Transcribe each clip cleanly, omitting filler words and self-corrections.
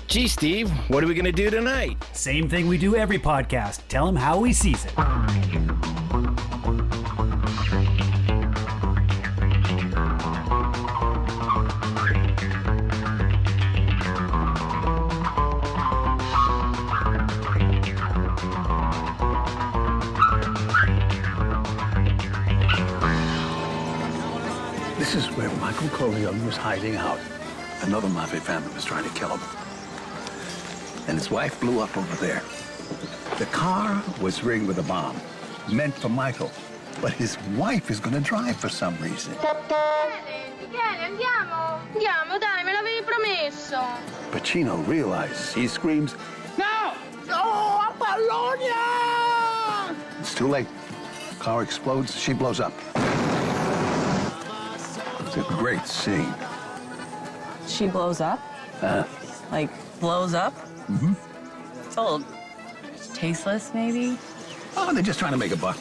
Gee, Steve, what are we going to do tonight? Same thing we do every podcast. Tell him how we sees it. This is where Michael Corleone was hiding out. Another mafia family was trying to kill him. And his wife blew up over there. The car was rigged with a bomb, meant for Michael. But his wife is going to drive for some reason. Michele, andiamo. Andiamo, dai, me l'avevi promesso. Pacino realizes. He screams, "No! No, Apollonia!" It's too late. Car explodes, she blows up. It's a great scene. She blows up? Like, blows up? Mm-hmm. It's a little tasteless, maybe? Oh, they're just trying to make a buck.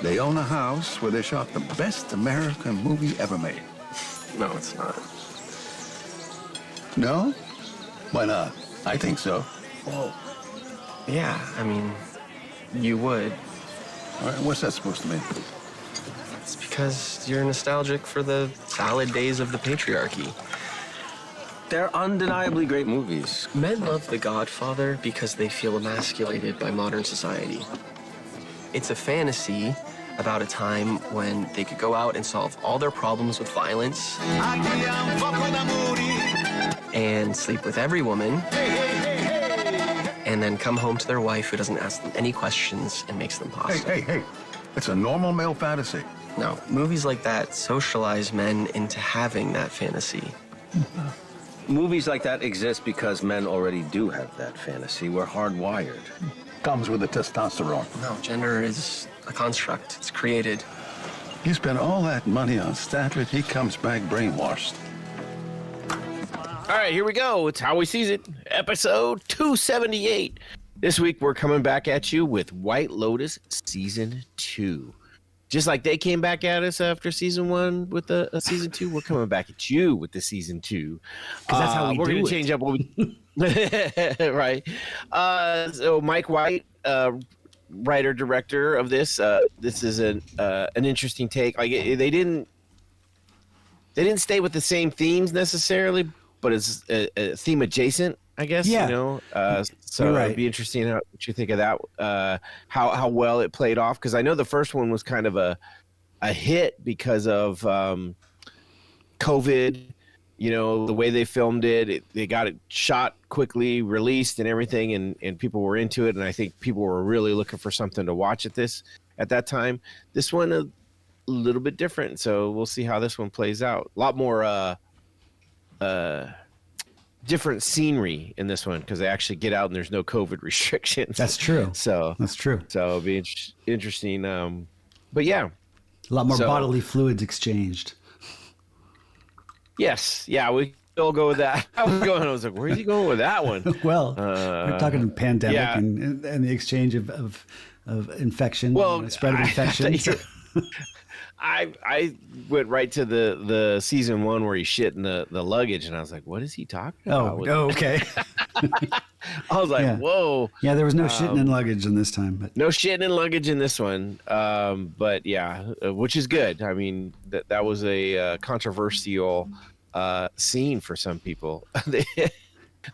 They own a house where they shot the best American movie ever made. No, it's not. No? Why not? I think so. Well, yeah, I mean, you would. All right, what's that supposed to mean? It's because you're nostalgic for the salad days of the patriarchy. They're undeniably great movies. Men love The Godfather because they feel emasculated by modern society. It's a fantasy about a time when they could go out and solve all their problems with violence and sleep with every woman and then come home to their wife who doesn't ask them any questions and makes them pasta. Hey. It's a normal male fantasy. No, movies like that socialize men into having that fantasy. Movies like that exist because men already do have that fantasy. We're hardwired. Comes with the testosterone. No, gender is a construct. It's created. You spend all that money on Statler, he comes back brainwashed. All right, here we go. It's How We Sees It, episode 278. This week, we're coming back at you with White Lotus Season 2. Just like they came back at us after Season 1 with a Season 2, we're coming back at you with the Season 2. Because that's how we we're do gonna it. change up what we... right. So Mike White, writer-director of this. This is an interesting take. Like they didn't stay with the same themes necessarily, but it's a theme adjacent, I guess. Yeah. You know. So You're right. it'd be interesting what you think of that. How well it played off, because I know the first one was kind of a hit because of COVID. You know, the way they filmed it, they got it shot quickly, released and everything, and people were into it. And I think people were really looking for something to watch at that time. This one a little bit different, so we'll see how this one plays out. A lot more different scenery in this one because they actually get out and there's no COVID restrictions. That's true. That's true. So it'll be interesting. But yeah. A lot more bodily fluids exchanged. Yes. Yeah, we all go with that. I was like, where's he going with that one? Well, we're talking pandemic and the exchange of infection, spread of infection. I went right to the Season 1 where he shit in the luggage, and I was like, what is he talking about? Oh, okay. I was like, whoa. Yeah, there was no shitting in luggage in this time. But. No shitting in luggage in this one. But yeah, which is good. I mean, that was a controversial scene for some people.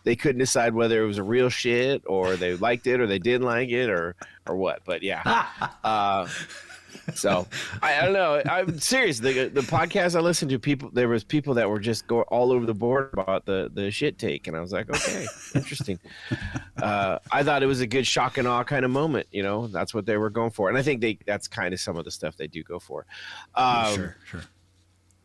They couldn't decide whether it was a real shit or they liked it or they didn't like it or what. But yeah. So I don't know. I'm serious. The podcast I listened to, there was people that were just going all over the board about the shit take, and I was like, okay, interesting. I thought it was a good shock and awe kind of moment. You know, that's what they were going for, and I think that's kind of some of the stuff they do go for. Sure.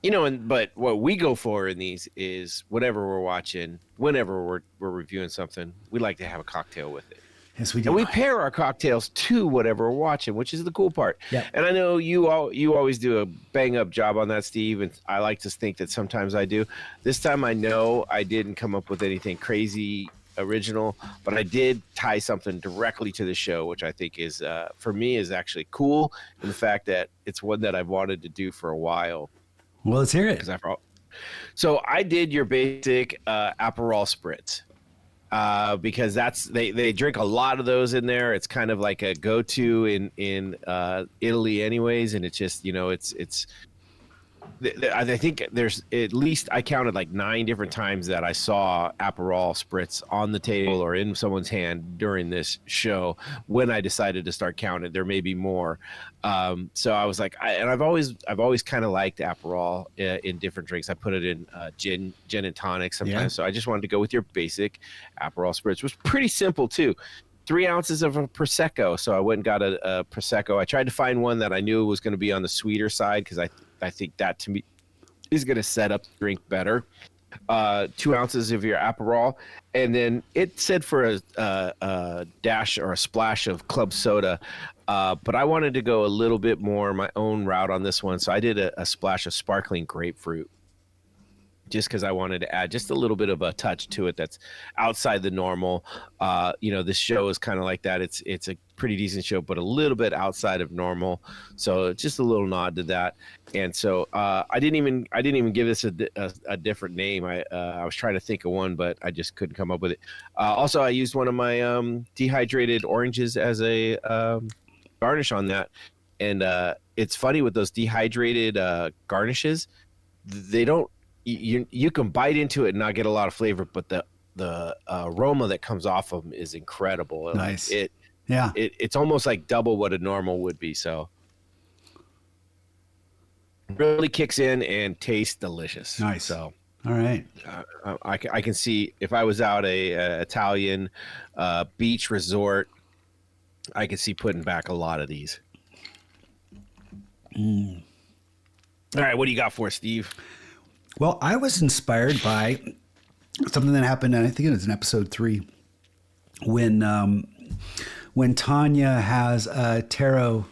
You know, but what we go for in these is whatever we're watching, whenever we're reviewing something, we like to have a cocktail with it. Yes, we do. And we pair our cocktails to whatever we're watching, which is the cool part. Yeah. And I know you always do a bang up job on that, Steve, and I like to think that sometimes I do. This time I know I didn't come up with anything crazy original, but I did tie something directly to the show, which I think is for me is actually cool, in the fact that it's one that I've wanted to do for a while. Well, let's hear it. So I did your basic Aperol spritz. because they drink a lot of those in there. It's kind of like a go-to in Italy, anyways, and it's just it's. I think there's at least, I counted like 9 different times that I saw Aperol spritz on the table or in someone's hand during this show. When I decided to start counting, there may be more. So I was like, I've always kind of liked Aperol in different drinks. I put it in gin and tonic sometimes. Yeah. So I just wanted to go with your basic Aperol spritz. It was pretty simple too. 3 ounces of a Prosecco. So I went and got a Prosecco. I tried to find one that I knew was going to be on the sweeter side, because I think that to me is going to set up the drink better. 2 ounces of your Aperol, and then it said for a dash or a splash of club soda, but I wanted to go a little bit more my own route on this one, so I did a splash of sparkling grapefruit, just because I wanted to add just a little bit of a touch to it that's outside the normal. This show is kind of like that. It's a pretty decent show, but a little bit outside of normal. So just a little nod to that. And so I didn't even give this a different name. I was trying to think of one, but I just couldn't come up with it. Also, I used one of my dehydrated oranges as a garnish on that. And it's funny with those dehydrated garnishes, they don't. You can bite into it and not get a lot of flavor, but the aroma that comes off of them is incredible. Nice. It's almost like double what a normal would be. So really kicks in and tastes delicious. Nice. So all right. I can see if I was out a Italian beach resort, I could see putting back a lot of these. All right, what do you got for us, Steve? Well, I was inspired by something that happened, and I think it was in episode 3, when Tanya has a tarot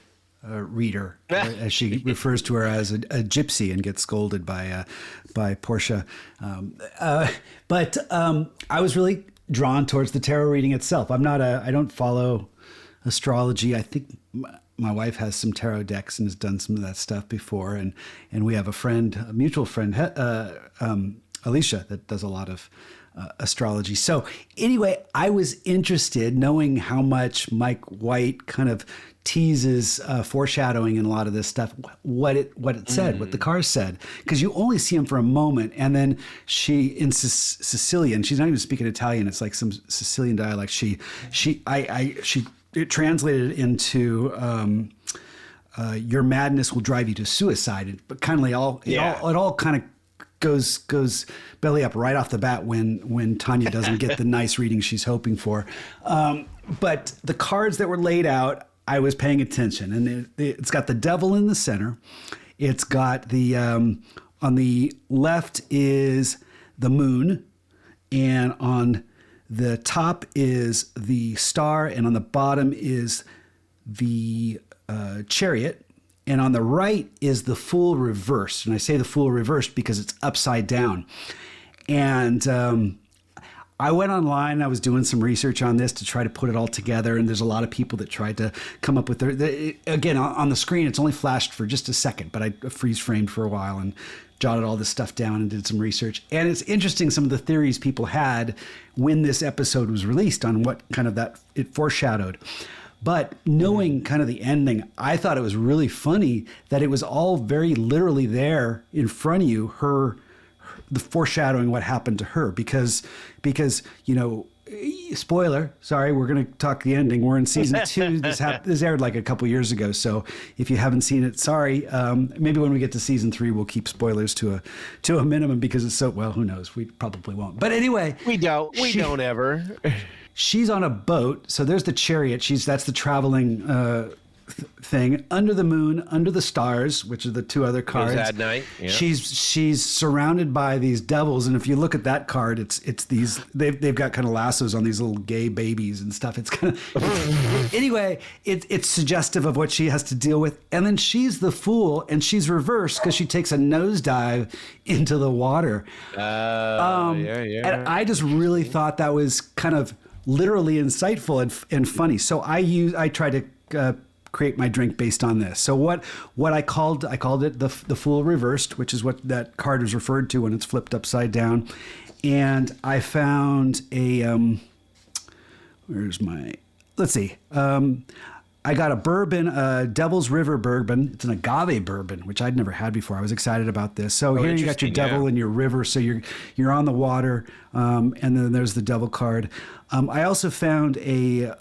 reader, as she refers to her as a gypsy, and gets scolded by Portia. But I was really drawn towards the tarot reading itself. I don't follow astrology. I think my wife has some tarot decks and has done some of that stuff before. And we have a mutual friend, Alicia, that does a lot of astrology. So anyway, I was interested, knowing how much Mike White kind of teases foreshadowing in a lot of this stuff, what it said, what the cards said, because you only see him for a moment. And then she, in Sicilian, she's not even speaking Italian. It's like some Sicilian dialect. It translated into your madness will drive you to suicide. But kind of it all kind of goes belly up right off the bat when Tanya doesn't get the nice reading she's hoping for. But the cards that were laid out, I was paying attention, and it's got the devil in the center. It's got the on the left is the moon, and on the top is the star, and on the bottom is the chariot, and on the right is the fool reversed. And I say the fool reversed because it's upside down. And I went online, I was doing some research on this to try to put it all together, and there's a lot of people that tried to come up with again, on the screen, it's only flashed for just a second, but I freeze framed for a while and jotted all this stuff down and did some research. And it's interesting, some of the theories people had when this episode was released on what kind of that it foreshadowed. But knowing kind of the ending, I thought it was really funny that it was all very literally there in front of you, the foreshadowing what happened to her, because spoiler, sorry, we're going to talk the ending. We're in season 2. This aired like a couple years ago. So if you haven't seen it, sorry. Maybe when we get to season 3, we'll keep spoilers to a minimum, because it's so, well, who knows? We probably won't. But anyway, we don't ever. She's on a boat. So there's the chariot. That's the traveling thing, under the moon, under the stars, which are the 2 other cards. At night. Yeah. She's surrounded by these devils, and if you look at that card, it's these they've got kind of lassos on these little gay babies and stuff. It's kind of anyway, it's suggestive of what she has to deal with. And then she's the fool, and she's reversed because she takes a nosedive into the water. And I just really thought that was kind of literally insightful and funny. So I try to create my drink based on this. So what I called it the fool reversed, which is what that card is referred to when it's flipped upside down. And I found a where's my, let's see. I got a bourbon, Devil's River bourbon. It's an agave bourbon, which I'd never had before. I was excited about this. So here you got your devil and your river. So you're on the water, and then there's the devil card. I also found a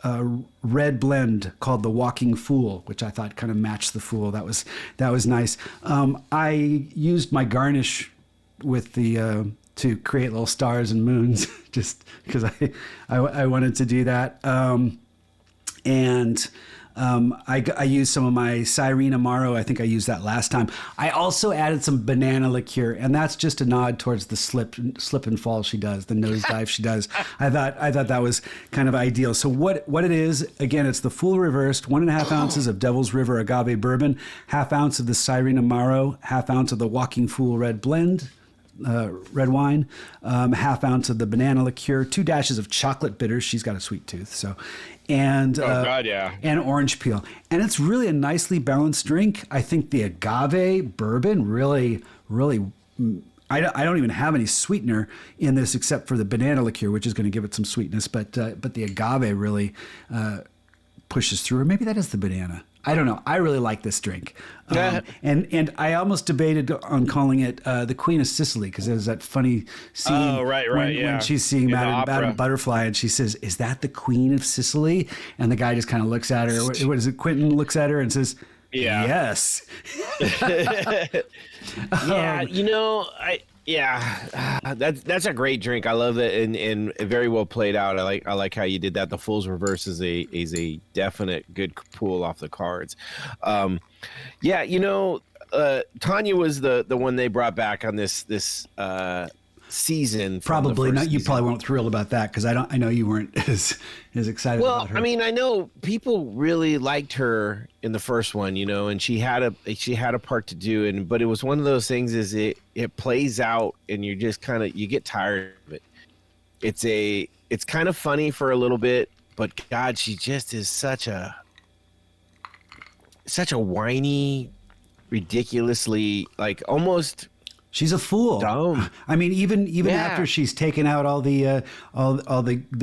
red blend called the Walking Fool, which I thought kind of matched the Fool. That was nice. I used my garnish with the to create little stars and moons, just because I wanted to do that. I used some of my Cyrene Amaro. I think I used that last time. I also added some banana liqueur, and that's just a nod towards the slip and fall she does, the nosedive she does. I thought that was kind of ideal. So what it is, again, it's the Fool reversed, 1.5 ounces of Devil's River agave bourbon, 1/2 ounce of the Cyrene Amaro, 1/2 ounce of the Walking Fool red blend, red wine, 1/2 ounce of the banana liqueur, 2 dashes of chocolate bitters. She's got a sweet tooth, so, and and orange peel. And it's really a nicely balanced drink. I think the agave bourbon really. I don't even have any sweetener in this except for the banana liqueur, which is going to give it some sweetness. But the agave really pushes through, or maybe that is the banana. I don't know. I really like this drink. And I almost debated on calling it the Queen of Sicily, because there's that funny scene when she's seeing Madame Butterfly and she says, "Is that the Queen of Sicily?" And the guy just kind of looks at her. What is it? Quentin looks at her and says, "Yes." That's a great drink. I love it, and very well played out. I like how you did that. The Fool's Reverse is a definite good pull off the cards. Tanya was the one they brought back on this season. Probably not. You probably weren't thrilled about that, because I know you weren't as excited about her. Well, I mean, I know people really liked her in the first one, and she had a part to do, but it was one of those things is it plays out and you just you get tired of it. It's kind of funny for a little bit, but God, she just is such a whiny, ridiculously, almost. She's a fool. Dumb. I mean, even after she's taken out all the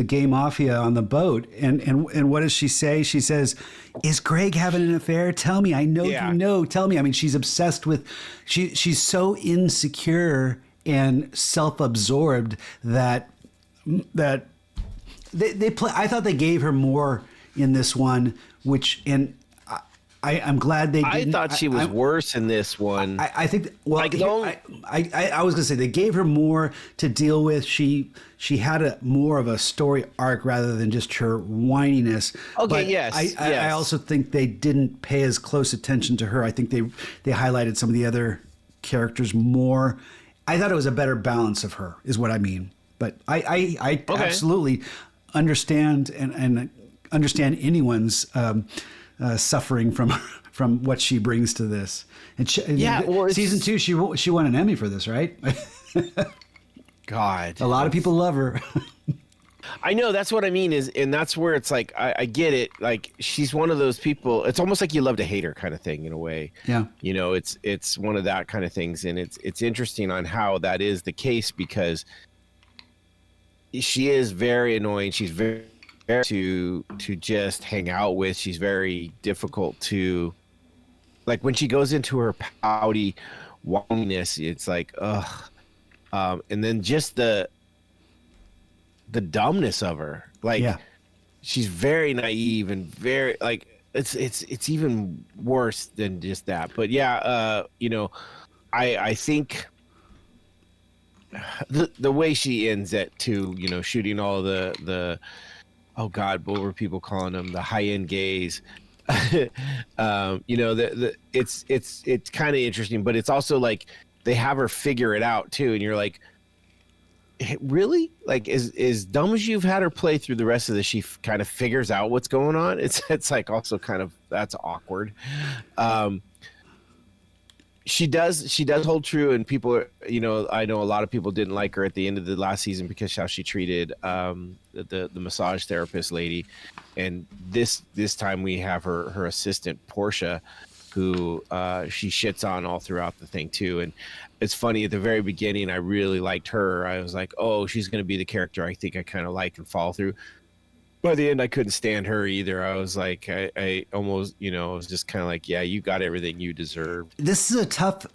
gay mafia on the boat, and what does she say? She says, "Is Greg having an affair? Tell me. I know you know. Tell me." I mean, she's obsessed with. She's so insecure and self-absorbed that they play. I thought they gave her more in this one, I'm glad they didn't. I thought she was worse in this one. I think. Well, I was going to say they gave her more to deal with. She had more of a story arc rather than just her whininess. Okay. But yes. I also think they didn't pay as close attention to her. I think they highlighted some of the other characters more. I thought it was a better balance of her, is what I mean. But I absolutely understand and understand anyone's. Suffering from what she brings to this, and season 2 she won an Emmy for this, right? God, a lot of people love her. I know, that's what I mean and that's where it's like I get it. Like, she's one of those people. It's almost like you love to hate her kind of thing in a way. Yeah, it's one of that kind of things, and it's interesting on how that is the case, because she is very annoying. She's very to just hang out with. She's very difficult to, like, when she goes into her pouty whininess, it's like, ugh. And then just the dumbness of her, she's very naive and very, like, it's even worse than just that. But I think the way she ends it too, shooting all the oh God, what were people calling them? The high-end gays. It's kind of interesting, but it's also like they have her figure it out too, and you're like, really? Like, as dumb as you've had her play through the rest of this, she kind of figures out what's going on. It's like also kind of, that's awkward. She does hold true, and people, I know a lot of people didn't like her at the end of the last season because how she treated the massage therapist lady, and this time we have her assistant Portia, who she shits on all throughout the thing too. And it's funny, at the very beginning I really liked her. I was like, oh, she's going to be the character I think I kind of like and follow through. by the end, I couldn't stand her either. I was like, I almost, I was just kind of like, yeah, you got everything you deserved. This is a tough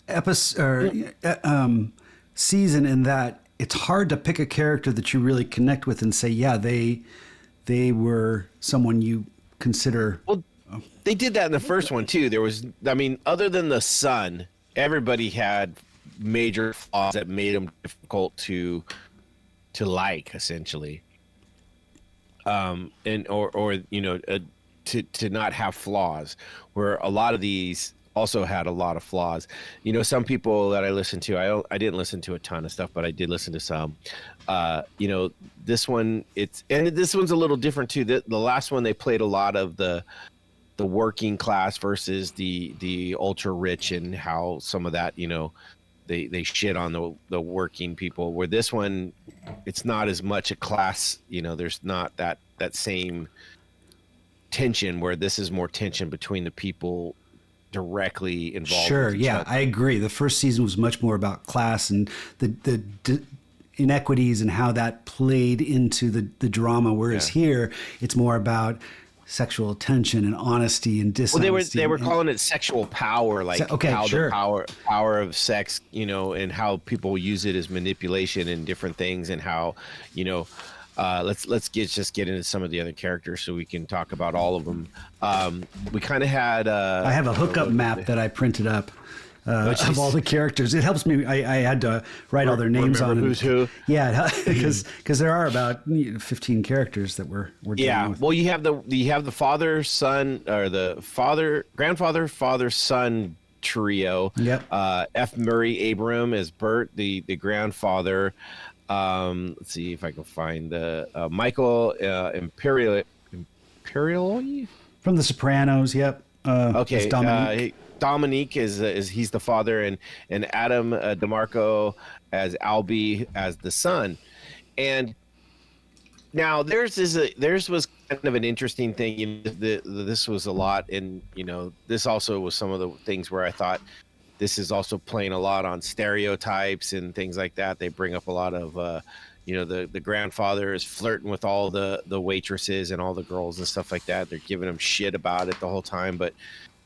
episode season in that it's hard to pick a character that you really connect with and say, yeah, they were someone you consider. Well, they did that in the first one too. There was, I mean, other than the son, everybody had major flaws that made them difficult to like, essentially. And or to not have flaws, where a lot of these also had a lot of flaws. Some people that I listened to, I didn't listen to a ton of stuff, but I did listen to some. This one, this one's a little different too. The last one, they played a lot of the working class versus the ultra rich, and how some of that, they shit on the working people, where this one, it's not as much a class, there's not that same tension, where this is more tension between the people directly involved. Sure. Yeah, I agree. The first season was much more about class and the inequities and how that played into the drama. Whereas here it's more about sexual tension and honesty and dishonesty. Well, they were calling it sexual power, like how sure. the power of sex, and how people use it as manipulation and different things, and how, let's get into some of the other characters so we can talk about all of them. We kind of had. I have a hookup map that I printed up. Of all the characters, it helps me. I had to write all their names on who's who. Yeah, because there are about 15 characters that we're dealing with. Well, you have the father son, or the grandfather father son trio. Yep. F. Murray Abram as Bert, the grandfather. Let's see if I can find the Michael Imperioli From The Sopranos. Yep. Okay. Dominique is he's the father, and Adam DeMarco as Albie as the son. And now theirs was kind of an interesting thing. This was a lot, and this also was some of the things where I thought this is also playing a lot on stereotypes and things like that. They bring up a lot of the grandfather is flirting with all the waitresses and all the girls and stuff like that. They're giving him shit about it the whole time, but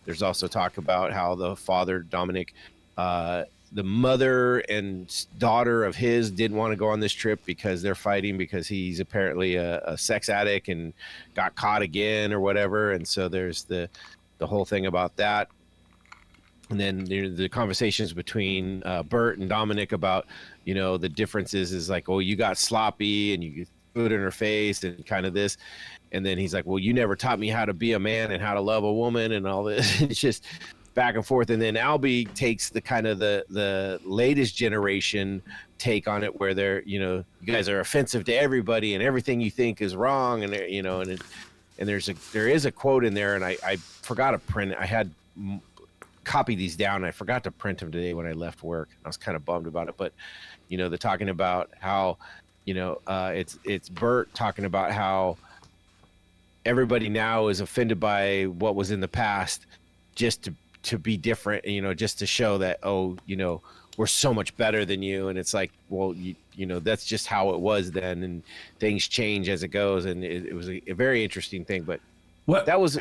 there's also talk about how the father, Dominic, the mother and daughter of his didn't want to go on this trip because they're fighting because he's apparently a sex addict and got caught again or whatever. And so there's the whole thing about that. And then the conversations between Bert and Dominic about, the differences is like, oh, you got sloppy and you get food in her face and kind of this. And then he's like, well, you never taught me how to be a man and how to love a woman and all this. It's just back and forth. And then Albie takes the kind of the latest generation take on it, where they're, you guys are offensive to everybody and everything you think is wrong. And, and there is a quote in there, and I forgot to print it. I had copied these down, and I forgot to print them today when I left work. I was kind of bummed about it, but, they're talking about how, it's Bert talking about how everybody now is offended by what was in the past, just to be different, just to show that, we're so much better than you. And it's like, well, that's just how it was then, and things change as it goes. And it was a very interesting thing, but that was,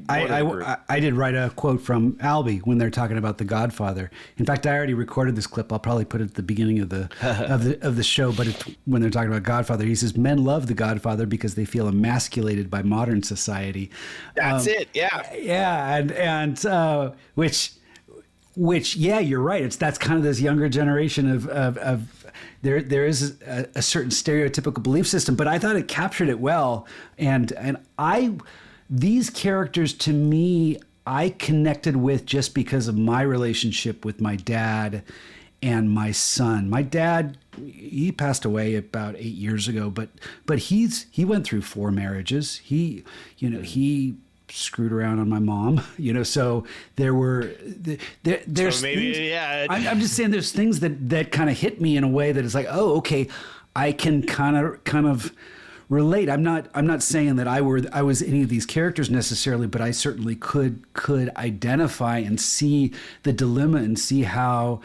I did write a quote from Albie when they're talking about The Godfather. In fact, I already recorded this clip. I'll probably put it at the beginning of the show. But when they're talking about Godfather, he says, "Men love The Godfather because they feel emasculated by modern society." That's it. Yeah. Yeah, and which you're right. That's kind of this younger generation of there is a certain stereotypical belief system, but I thought it captured it well, and these characters, to me, I connected with just because of my relationship with my dad and my son. My dad, he passed away about 8 years ago, but he went through 4 marriages. He screwed around on my mom, so there's so maybe things, I'm just saying there's things that kind of hit me in a way that is like, oh, okay, I can kind of relate. I'm not saying that I was any of these characters necessarily, but I certainly could identify and see the dilemma and see how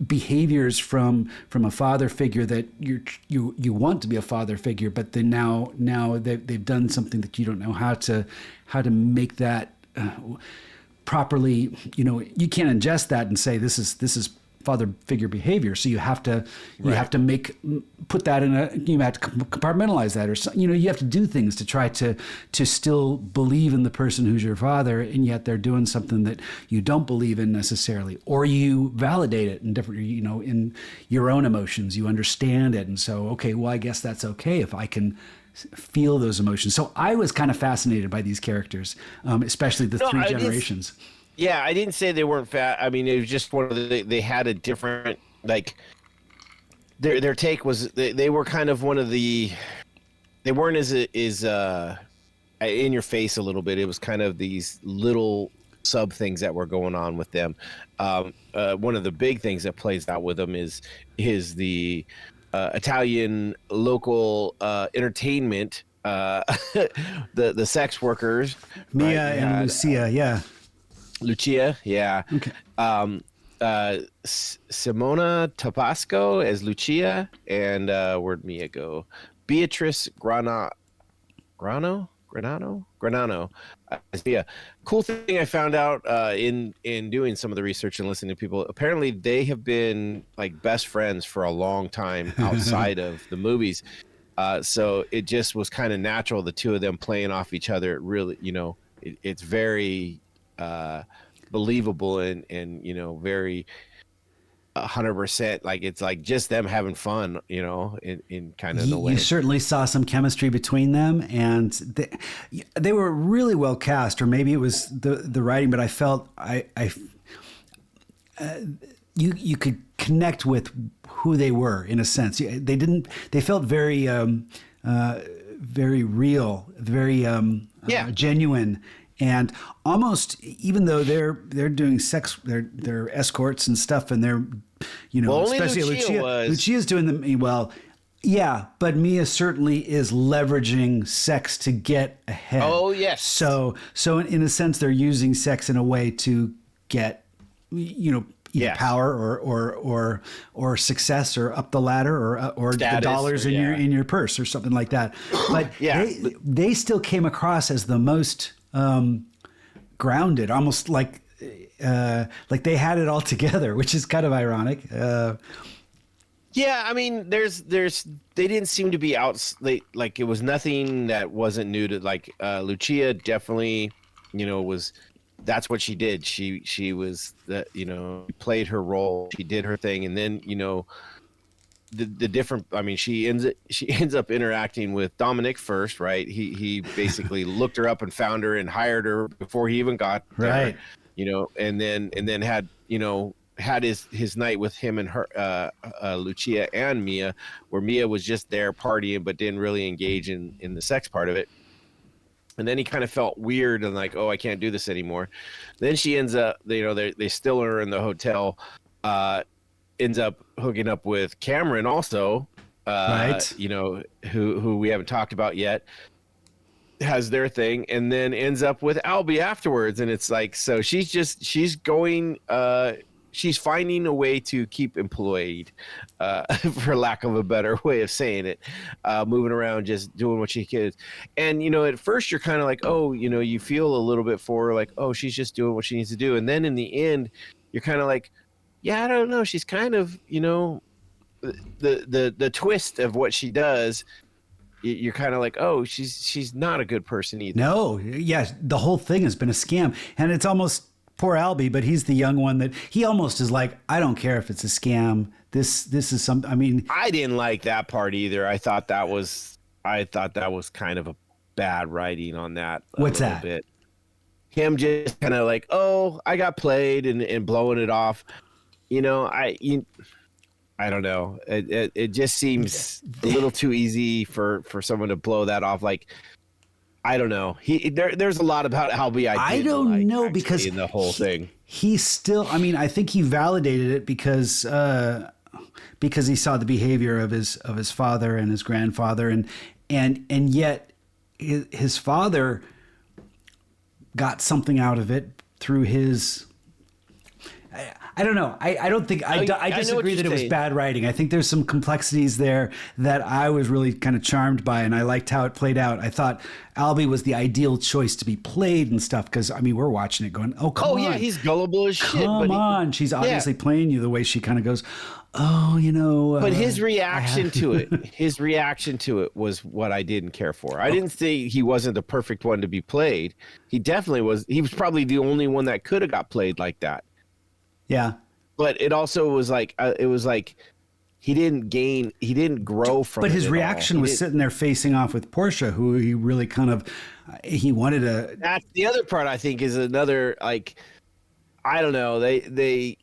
behaviors from a father figure that you want to be a father figure, but then now they've done something that you don't know how to make that properly. You can't ingest that and say this is father figure behavior. So you have to put that you have to compartmentalize that, or you have to do things to try to still believe in the person who's your father, and yet they're doing something that you don't believe in necessarily, or you validate it in different, in your own emotions, you understand it. And so, okay, well, I guess that's okay if I can feel those emotions. So I was kind of fascinated by these characters, especially the three generations. Yeah, I didn't say they weren't fat. I mean, it was just one of they had a different, like, their take was they were kind of one of the, they weren't as in your face a little bit. It was kind of these little sub things that were going on with them. One of the big things that plays out with them is the Italian local entertainment, the sex workers, Mia and Lucia, yeah. Lucia, yeah. Okay. Simona Tabasco as Lucia, and where'd Mia go? Beatrice Granano as Mia. Cool thing I found out in doing some of the research and listening to people. Apparently, they have been like best friends for a long time outside of the movies. So it just was kind of natural, the two of them playing off each other. It really, it's very believable and very 100%, like it's like just them having fun, in kind of the way. You certainly saw some chemistry between them, and they were really well cast, or maybe it was the writing, but I felt you could connect with who they were in a sense. They felt very very real, very genuine. And almost, even though they're doing sex, they're escorts and stuff, and they're, especially Lucia's doing them well. Yeah, but Mia certainly is leveraging sex to get ahead. Oh yes. So in a sense, they're using sex in a way to get, either power or success, or up the ladder, or status, the dollars in your purse or something like that. But they still came across as the most grounded, almost like they had it all together, which is kind of ironic. Yeah, I mean, they didn't seem to be out. Like it was nothing that wasn't new to Lucia. Definitely, that's what she did. She was played her role. She did her thing, and then the different, I mean, she ends up interacting with Dominic first, right? He basically looked her up and found her and hired her before he even got there, right. And then had his night with him and her, Lucia and Mia, where Mia was just there partying but didn't really engage in the sex part of it. And then he kind of felt weird and like, oh, I can't do this anymore. Then she ends up, they still her in the hotel. Ends up hooking up with Cameron also, right? Who we haven't talked about yet, has their thing, and then ends up with Albie afterwards. And it's like, so she's finding a way to keep employed, for lack of a better way of saying it, moving around, just doing what she can. And, at first you're kind of like, oh, you feel a little bit for her, like, oh, she's just doing what she needs to do. And then in the end, you're kind of like, yeah, I don't know. She's kind of, the twist of what she does. You're kind of like, oh, she's not a good person either. No, yeah, the whole thing has been a scam, and it's almost poor Albie, but he's the young one that he almost is like, I don't care if it's a scam. This is something. I mean, I didn't like that part either. I thought that was kind of a bad writing on that. What's that? Bit. Him just kind of like, oh, I got played and blowing it off. I don't know. It just seems a little too easy for someone to blow that off. Like, I don't know. There's a lot about Albie I don't like, know, because in the whole thing. He still, I mean, I think he validated it because he saw the behavior of his father and his grandfather, and yet his father got something out of it through his. I don't know. I don't think I know what disagree you're that it was saying. bad writing. I think there's some complexities there that I was really kind of charmed by, and I liked how it played out. I thought Albie was the ideal choice to be played and stuff because I mean we're watching it going, oh come Oh on, yeah, he's gullible as shit. come But on. She's obviously playing you the way she kind of goes, oh but his reaction to it was what I didn't care for. I didn't say he wasn't the perfect one to be played. He definitely was. He was probably the only one that could have got played like that. yeah. But it also was like it was like he didn't grow from. But it his at all. reaction He was didn't- sitting there facing off with Portia, who he really kind of he wanted to. That's the other part. I think is another like I don't know. They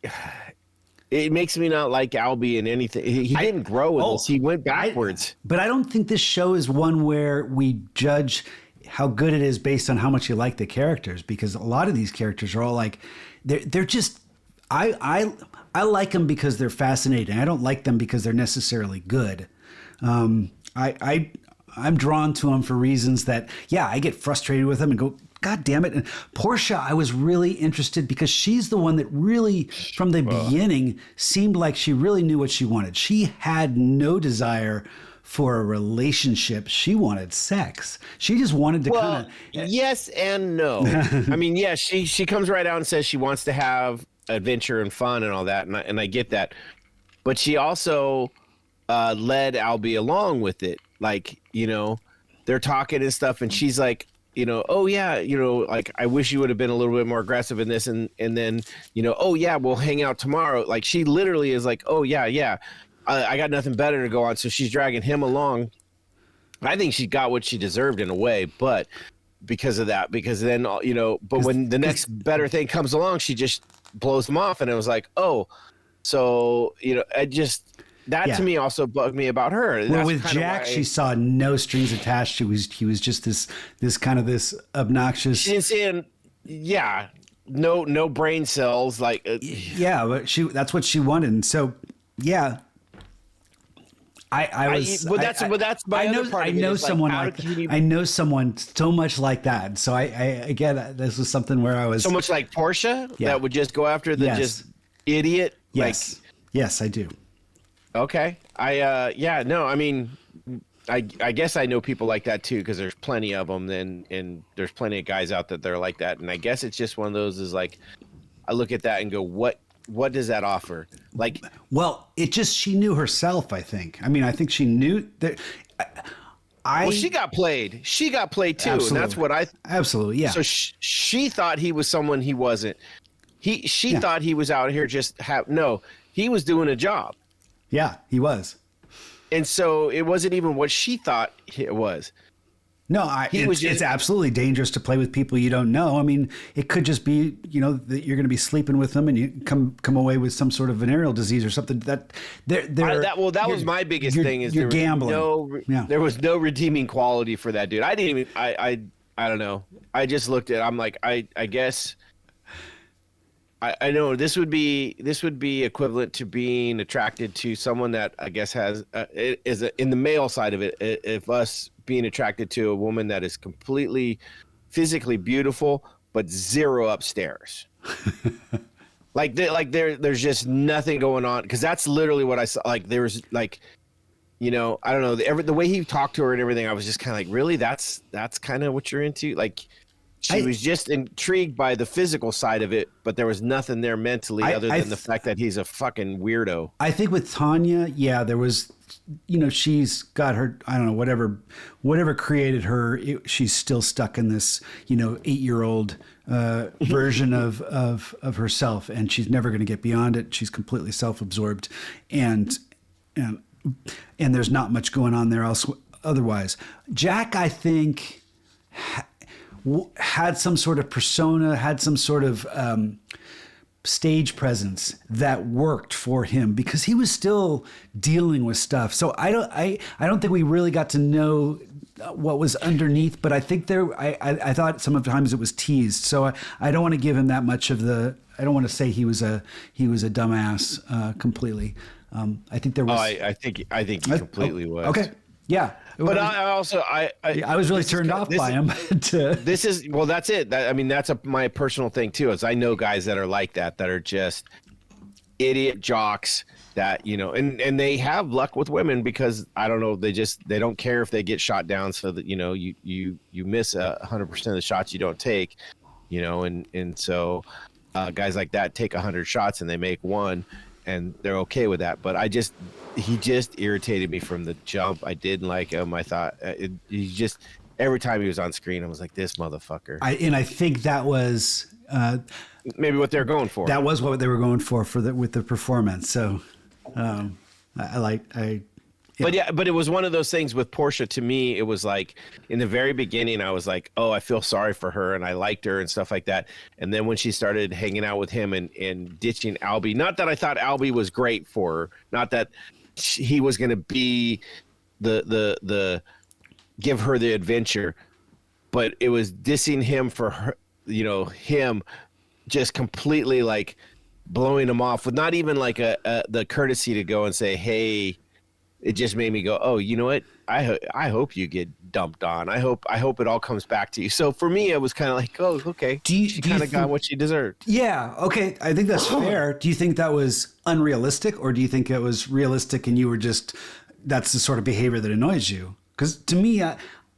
it makes me not like Albie in anything. He didn't grow in this. He went backwards. But I don't think this show is one where we judge how good it is based on how much you like the characters, because a lot of these characters are all like they're just I like them because they're fascinating. I don't like them because they're necessarily good. I'm drawn to them for reasons that, yeah, I get frustrated with them and go, God damn it. And Portia, I was really interested because she's the one that really, from the beginning, seemed like she really knew what she wanted. She had no desire for a relationship. She wanted sex. She just wanted to kind of. Yes and no. I mean, yes, she comes right out and says she wants to have adventure and fun and all that, and I get that. But she also led Albie along with it. Like, they're talking and stuff, and she's like, oh yeah, like I wish you would have been a little bit more aggressive in this, and then, oh yeah, we'll hang out tomorrow. Like she literally is like, oh yeah, I got nothing better to go on. So she's dragging him along. I think she got what she deserved in a way, but because then, but when the next better thing comes along, she just blows him off. And it was like, oh, so, to me also bugged me about her. Well, with Jack, she saw no strings attached. He was just this kind of this obnoxious. She didn't see no brain cells. Like, yeah, but that's what she wanted. And so, yeah. I know someone I know someone so much like that. So I again, this was something where I was so much like Portia that would just go after the just idiot. Yes, yes, I do. Okay, I mean, I guess I know people like that too because there's plenty of them. And there's plenty of guys out that they're like that. And I guess it's just one of those is like, I look at that and go, what does that offer? Like, well, she knew herself, I think. I mean, I think she knew that. Well, she got played. She got played too. Absolutely. And that's what absolutely, yeah. So she thought he was someone he wasn't. She thought he was out here he was doing a job. Yeah, he was. And so it wasn't even what she thought it was. No, it's absolutely dangerous to play with people you don't know. I mean, it could just be, that you're going to be sleeping with them and you come away with some sort of venereal disease or something. That was my biggest thing is you're gambling. There was no redeeming quality for that dude. I didn't even I don't know. I just looked at. I'm like I guess. I know this would be equivalent to being attracted to someone that I guess has in the male side of it. If us being attracted to a woman that is completely physically beautiful but zero upstairs, there's just nothing going on, because that's literally what I saw. Like there was like, I don't know, the way he talked to her and everything. I was just kind of like, really, that's kind of what you're into, like. She was just intrigued by the physical side of it, but there was nothing there mentally other than the fact that he's a fucking weirdo. I think with Tanya, yeah, there was, she's got her, I don't know, whatever created her, she's still stuck in this, 8-year-old version of herself, and she's never going to get beyond it. She's completely self-absorbed, and there's not much going on there else otherwise. Jack, I think, had some sort of persona, had some sort of stage presence that worked for him because he was still dealing with stuff. So I don't think we really got to know what was underneath, but I think I thought sometimes it was teased. So I don't want to give him that much of the. I don't want to say he was a dumbass completely. I think there was. I think he completely was. Okay. Yeah. But I was really turned off by him. This is, well, that's it. That's my personal thing too, is I know guys that are like that are just, idiot jocks that, you know, and they have luck with women because I don't know, they don't care if they get shot down, so that, you know, you miss 100% of the shots you don't take, you know, and so guys like that take 100 shots and they make one and they're okay with that. But he just irritated me from the jump. I didn't like him. I thought he just, every time he was on screen, I was like, this motherfucker. I think that was maybe what they're going for. That was what they were going for with the performance. So But it was one of those things with Portia. To me, it was like in the very beginning, I was like, oh, I feel sorry for her and I liked her and stuff like that. And then when she started hanging out with him and ditching Albie, not that I thought Albie was great for her, not that he was going to be the give her the adventure, but it was dissing him for her, you know, him just completely like blowing him off with not even like the courtesy to go and say, hey. It just made me go, oh, you know what? I hope you get dumped on. I hope it all comes back to you. So for me, it was kind of like, oh, okay. She kind of got what she deserved. Yeah. Okay. I think that's fair. Do you think that was unrealistic, or do you think it was realistic and you were just, that's the sort of behavior that annoys you? Because to me,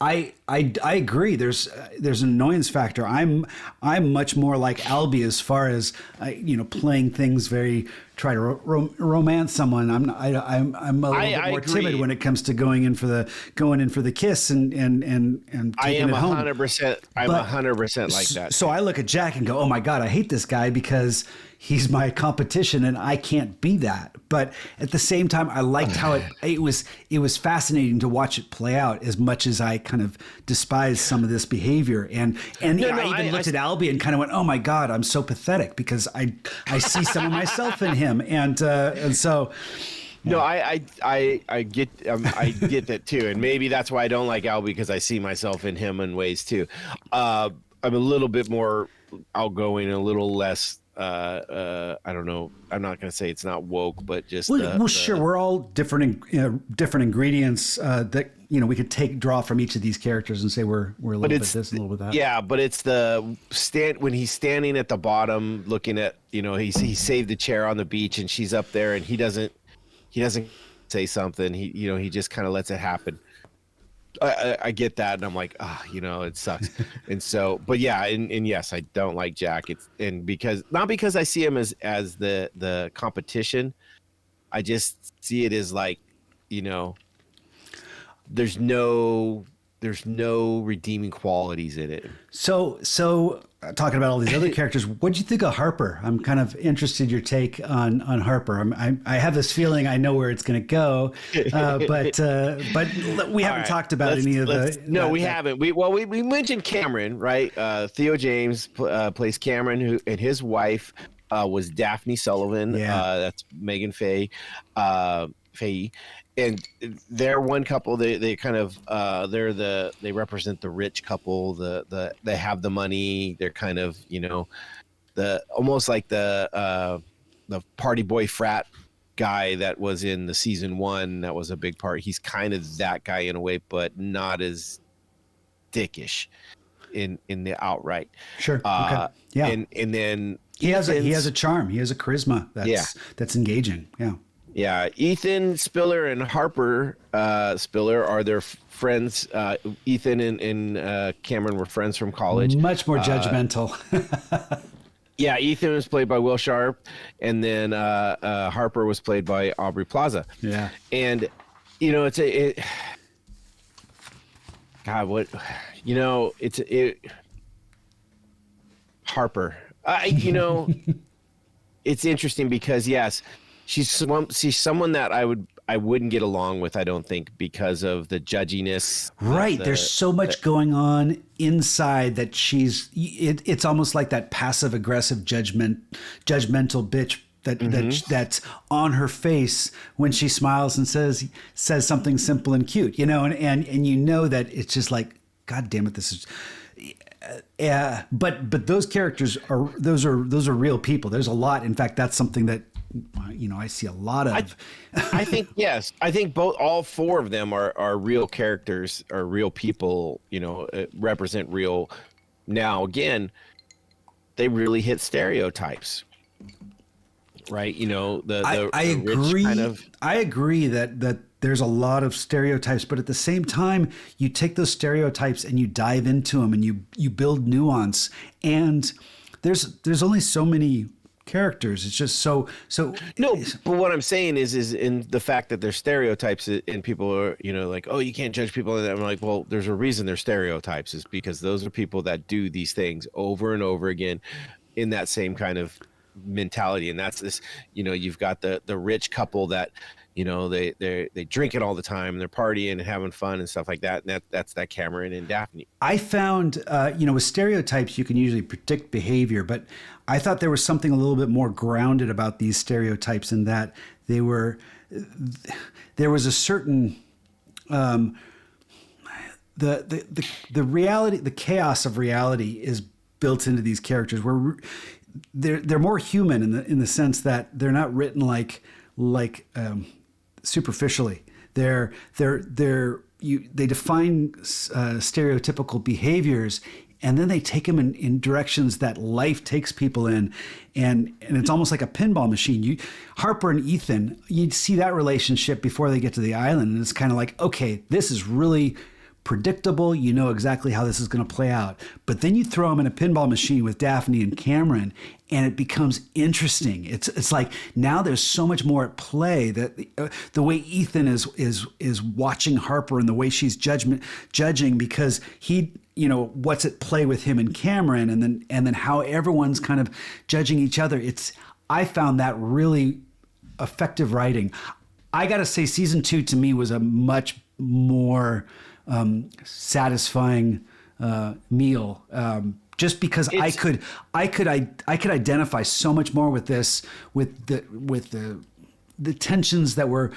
I agree. There's an annoyance factor. I'm much more like Albie as far as playing things very, try to romance someone. I'm a little bit more timid when it comes to going in for the kiss and I am it home. 100%. I'm 100% like that. So I look at Jack and go, oh my God, I hate this guy because he's my competition and I can't be that. But at the same time, I liked how it was fascinating to watch it play out, as much as I kind of despise some of this behavior. And I even looked at Albie and kind of went, oh my God, I'm so pathetic because I see some of myself in him. And so. Yeah. No, I get that too, and maybe that's why I don't like Albie, because I see myself in him in ways too. I'm a little bit more outgoing, a little less. I don't know. I'm not going to say it's not woke, but just sure. We're all different ingredients that we could draw from each of these characters and say we're a little bit this, a little bit that. Yeah, but it's when he's standing at the bottom, looking at he saved the chair on the beach, and she's up there, and he doesn't say something. He just kind of lets it happen. I get that, and I'm like, it sucks. And so, but yeah, and yes, I don't like Jack. Not because I see him as the competition. I just see it as like, there's no redeeming qualities in it. So talking about all these other characters, what do you think of Harper? I'm kind of interested your take on Harper. I have this feeling I know where it's going to go, but we haven't talked about any of the. No, we haven't. We mentioned Cameron, right? Theo James plays Cameron, and his wife was Daphne Sullivan. Yeah. That's Megan Faye. And they're one couple. They kind of they represent the rich couple. They have the money. They're kind of the almost like the party boy frat guy that was in the season 1. That was a big part. He's kind of that guy in a way, but not as dickish in the outright. Sure. Okay. Yeah. And then he has a charm. He has a charisma that's engaging. Yeah. Yeah, Ethan Spiller and Harper Spiller are their friends. Ethan and Cameron were friends from college. Much more judgmental. Yeah, Ethan was played by Will Sharp, and then Harper was played by Aubrey Plaza. Yeah, and Harper. It's interesting because yes. She's someone that I wouldn't get along with, I don't think, because of the judginess. Right. There's so much going on inside that it's almost like that passive aggressive judgmental bitch that's on her face when she smiles and says something simple and cute, and that it's just like, God damn it, this is. But those characters are real people. There's a lot. In fact, that's something that I see a lot of. I think yes. I think all 4 of them are real characters, are real people. Represent real. Now again, they really hit stereotypes. right? You know, I the rich agree. kind of. I agree that there's a lot of stereotypes, but at the same time, you take those stereotypes and you dive into them and you build nuance. And there's only so many characters. It's just so. No, but what I'm saying is in the fact that there's stereotypes and people are, you know, like, oh, you can't judge people. And I'm like, well, there's a reason they're stereotypes, is because those are people that do these things over and over again in that same kind of mentality. And that's this, you know, you've got the rich couple that, you know, they drink it all the time and they're partying and having fun and stuff like that. And that's that Cameron and Daphne. I found, you know, with stereotypes, you can usually predict behavior, but I thought there was something a little bit more grounded about these stereotypes in that there was a certain, the reality, the chaos of reality is built into these characters where they're more human in the sense that they're not written like superficially. They define stereotypical behaviors, and then they take them in directions that life takes people in, and it's almost like a pinball machine. Harper and Ethan, you'd see that relationship before they get to the island, and it's kind of like, okay, this is really predictable. You know exactly how this is going to play out. But then you throw them in a pinball machine with Daphne and Cameron, and it becomes interesting. It's like now there's so much more at play, that the way Ethan is watching Harper and the way she's judging because he, you know, what's at play with him and Cameron, and then how everyone's kind of judging each other. I found that really effective writing. I got to say, season 2 to me was a much more satisfying meal, just because I could identify so much more with this, with the tensions that were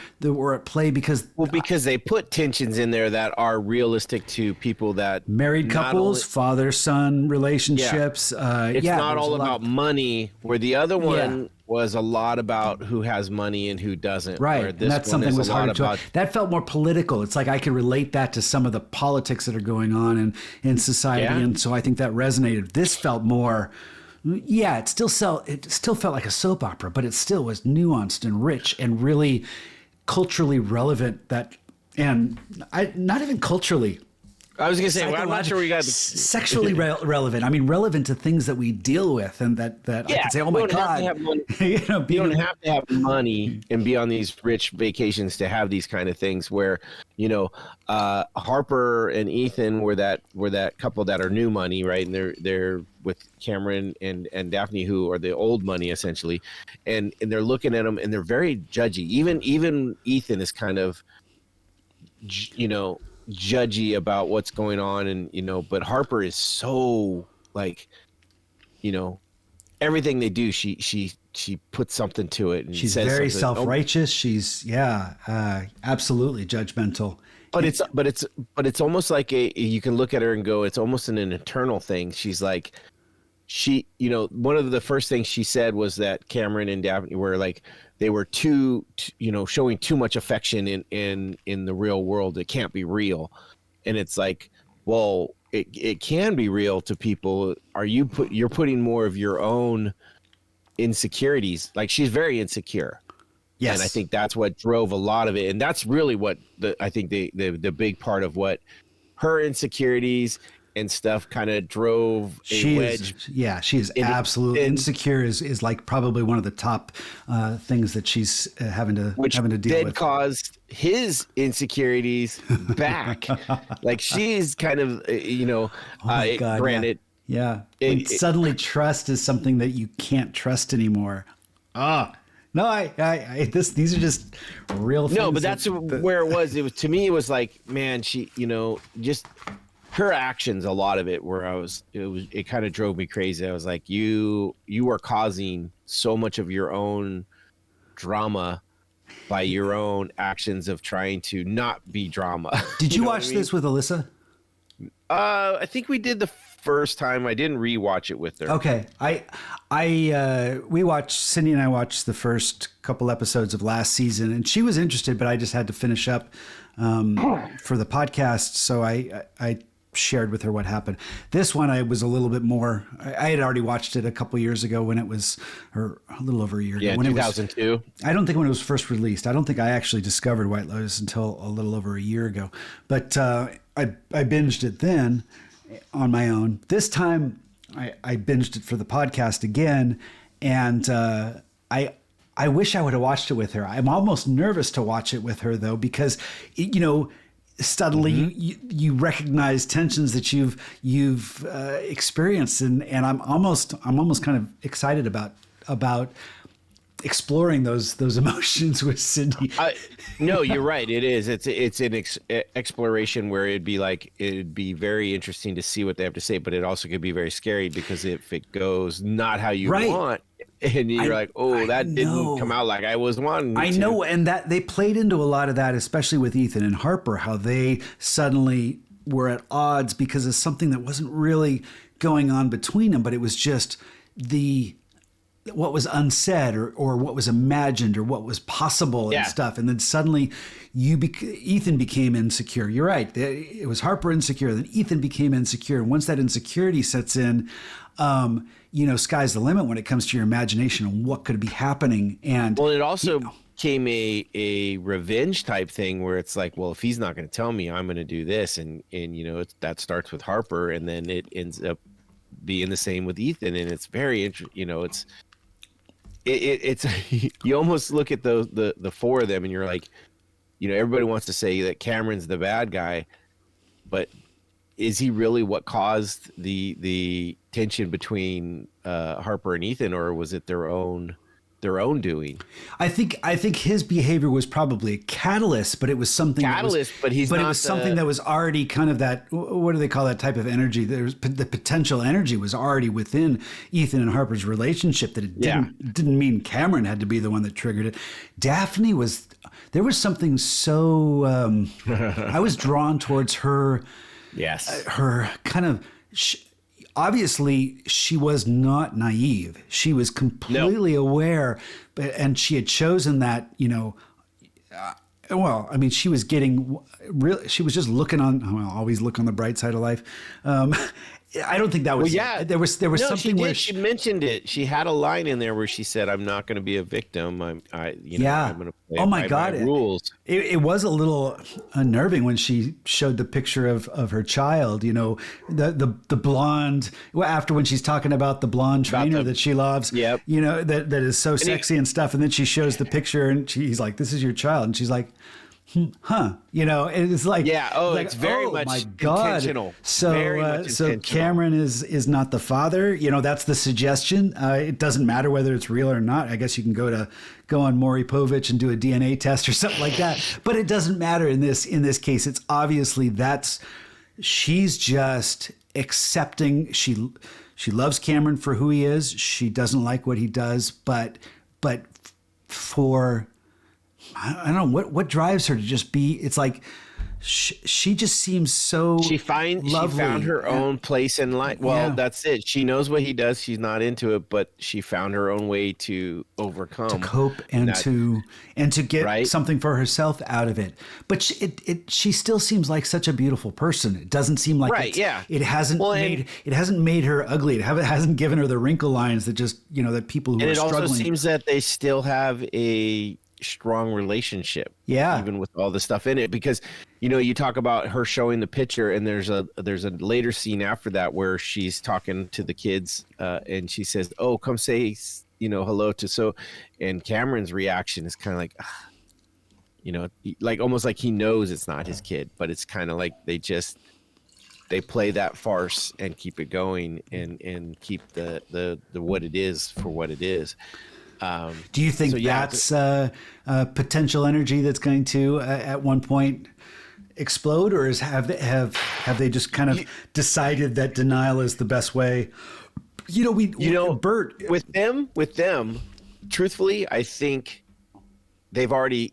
at play, because they put tensions in there that are realistic to people that married couples, father-son relationships. It's not all about money, where the other one was a lot about who has money and who doesn't. Right, and that's something was harder to. That felt more political. It's like I could relate that to some of the politics that are going on in society, and so I think that resonated. This felt more. Yeah, it still felt like a soap opera, but it still was nuanced and rich and really culturally relevant. Not even culturally. I was going to say, well, I'm not sure we got sexually relevant. I mean, relevant to things that we deal with, and that I can say, oh my God, you don't have to have money and be on these rich vacations to have these kind of things. Where, you know, Harper and Ethan were that couple that are new money, right? And they're with Cameron and Daphne, who are the old money essentially, and they're looking at them and they're very judgy. Even Ethan is kind of, you know, judgy about what's going on, and you know, but Harper is so, like, you know, everything they do, she puts something to it, and she's says very something. self-righteous. She's absolutely judgmental. But it's almost like you can look at her and go, it's almost an internal thing. She's like, you know, one of the first things she said was that Cameron and Daphne were like, they were too, you know, showing too much affection in the real world. It can't be real. And it's like, well, it can be real to people. You're putting more of your own insecurities. Like, she's very insecure. Yes. And I think that's what drove a lot of it. And that's really what I think the big part of what her insecurities and stuff kind of drove a wedge. She is absolutely insecure. Is like probably one of the top things that she's having to deal with. Which caused his insecurities back. Like, she's kind of, you know, oh my God, granted. Yeah. Suddenly trust is something that you can't trust anymore. No, these are just real things. No, but that's where it was. It was, to me, it was like, man, she, you know, just her actions, a lot of it, it kind of drove me crazy. I was like, you are causing so much of your own drama by your own actions of trying to not be drama. Did you watch this with Alyssa? I think we did the first time. I didn't rewatch it with her. Okay. Cindy and I watched the first couple episodes of last season, and she was interested, but I just had to finish up for the podcast. So I shared with her what happened. This one, I was a little bit more. I had already watched it a couple years ago when it was, or a little over a year ago. When 2002. I don't think when it was first released. I don't think I actually discovered White Lotus until a little over a year ago. But I binged it then on my own. This time, I binged it for the podcast again, and I wish I would have watched it with her. I'm almost nervous to watch it with her though, because suddenly you recognize tensions that you've experienced, and I'm almost kind of excited about exploring those emotions with Cindy. No, you're right. It is. It's an exploration where it'd be very interesting to see what they have to say, but it also could be very scary because if it goes not how you want, and you're that didn't come out like I was wanting. I know, and that they played into a lot of that, especially with Ethan and Harper, how they suddenly were at odds because of something that wasn't really going on between them, but it was just what was unsaid or what was imagined or what was possible and stuff. And then suddenly Ethan became insecure. You're right. It was Harper insecure. Then Ethan became insecure. And once that insecurity sets in, sky's the limit when it comes to your imagination and what could be happening. And it also became a revenge type thing where it's like, well, if he's not going to tell me, I'm going to do this. And that starts with Harper, and then it ends up being the same with Ethan. And it's very interesting. It's you almost look at the four of them and you're like, everybody wants to say that Cameron's the bad guy, but is he really what caused the tension between Harper and Ethan, or was it their own doing? I think his behavior was probably a catalyst, but it was something but it was something that was already kind of that, what do they call that type of energy? The potential energy was already within Ethan and Harper's relationship, that it didn't mean Cameron had to be the one that triggered it. Daphne there was something so I was drawn towards her. Yes. Her kind of obviously she was not naive. She was completely aware, and she had chosen that, she was getting she was just looking on, always look on the bright side of life. I don't think that was, there was something where she mentioned it. She had a line in there where she said, I'm not going to be a victim. I'm going to play by my rules. It was a little unnerving when she showed the picture of her child, the blonde, after when she's talking about the blonde trainer that she loves, that is so sexy and stuff. And then she shows the picture and he's like, this is your child. And she's like, it's like, it's very much my God. Intentional. So Cameron is not the father. That's the suggestion. It doesn't matter whether it's real or not. I guess you can go on Maury Povich and do a DNA test or something like that. But it doesn't matter in this case. It's obviously she's just accepting. She loves Cameron for who he is. She doesn't like what he does, but for, I don't know what drives her to just be. It's like she just seems so lovely. She found her own place in life. Well, that's it. She knows what he does. She's not into it, but she found her own way to overcome, to cope, and to get something for herself out of it. But she still seems like such a beautiful person. It doesn't seem like it hasn't made her ugly. It hasn't given her the wrinkle lines that just that people who are struggling. And it also seems that they still have a strong relationship, even with all the stuff in it, because you talk about her showing the picture, and there's a later scene after that where she's talking to the kids, and she says, "Oh, come say hello to," and Cameron's reaction is kind of like, like almost like he knows it's not his kid, but it's kind of like they play that farce and keep it going and keep the what it is for what it is. Do you think that's potential energy that's going to at one point explode, or have they just kind of decided that denial is the best way? Bert, with them, truthfully, I think they've already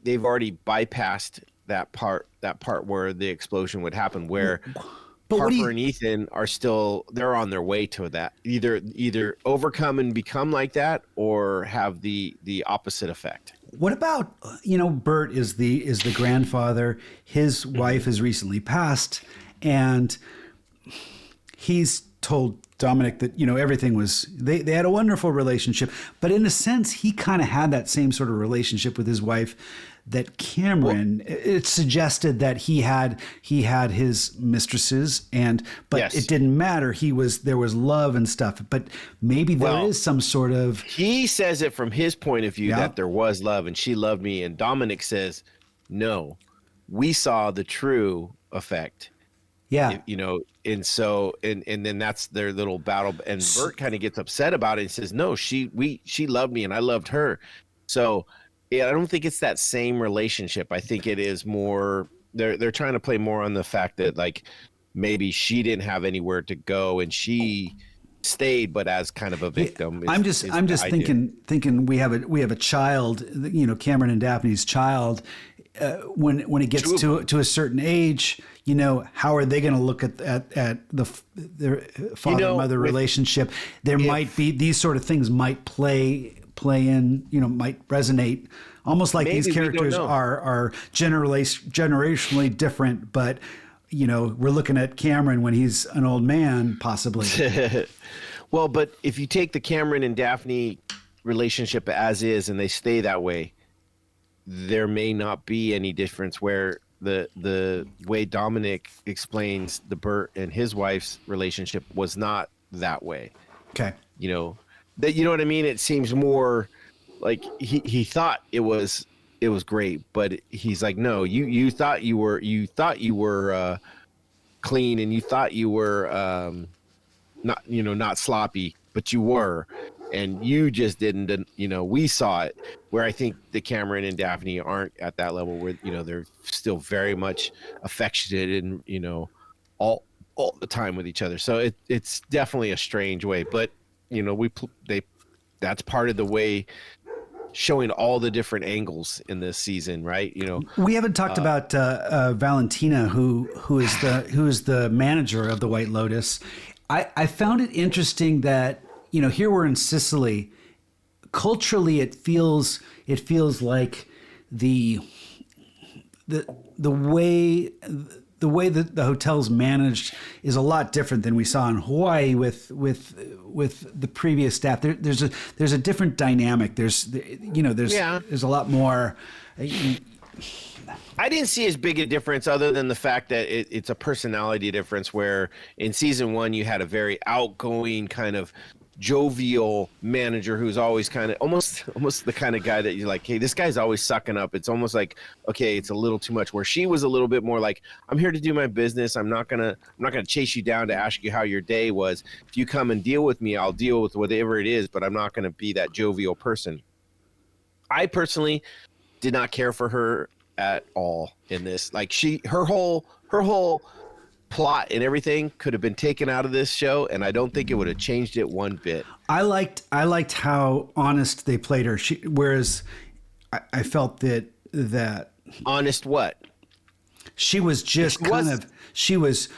bypassed that part where the explosion would happen, where Harper and Ethan they're on their way to that. Either overcome and become like that, or have the opposite effect. What about, Bert is the grandfather. His wife has recently passed, and he's told Dominic that, everything was, they had a wonderful relationship, but in a sense, he kind of had that same sort of relationship with his wife that Cameron, it suggested that he had his mistresses but Yes. it didn't matter. There was love and stuff, but maybe there is some sort of, he says it from his point of view Yeah. that there was love and she loved me. And Dominic says, no, we saw the true effect. yeah. And so and then that's their little battle, and Bert kind of gets upset about it and says, no, she loved me and I loved her. So yeah, I don't think it's that same relationship. I think it is more they're trying to play more on the fact that like maybe she didn't have anywhere to go and she stayed, but as kind of a victim. I'm just thinking we have a child, Cameron and Daphne's child. When it gets to a certain age, how are they going to look at their father-mother relationship? There might be these sort of things might play in, might resonate, almost like these characters are generationally different, but we're looking at Cameron when he's an old man, possibly. Well, but if you take the Cameron and Daphne relationship as is and they stay that way, there may not be any difference where the way Dominic explains the Bert and his wife's relationship was not that way. Okay. That, you know what I mean? It seems more like he thought it was great, but he's like, no, you thought you were clean and you thought you were not sloppy, but you were, and you just didn't. We saw it. Where I think the Cameron and Daphne aren't at that level where they're still very much affectionate and all the time with each other. So it's definitely a strange way, but that's part of the way, showing all the different angles in this season, right? We haven't talked about Valentina, who is the manager of the White Lotus. I found it interesting that here we're in Sicily. Culturally, it feels like the way that the hotel's managed is a lot different than we saw in Hawaii with the previous staff. There's a different dynamic. There's a lot more. I didn't see as big a difference other than the fact that it's a personality difference, where in season 1 you had a very outgoing kind of jovial manager who's always kind of almost the kind of guy that you're like, hey, this guy's always sucking up. It's almost like, okay, it's a little too much. Where she was a little bit more like, I'm here to do my business. I'm not gonna chase you down to ask you how your day was. If you come and deal with me, I'll deal with whatever it is, but I'm not gonna be that jovial person. I personally did not care for her at all in this. Like her whole plot and everything could have been taken out of this show, and I don't think it would have changed it one bit. I liked how honest they played her. Whereas I felt that honest what? She was just she was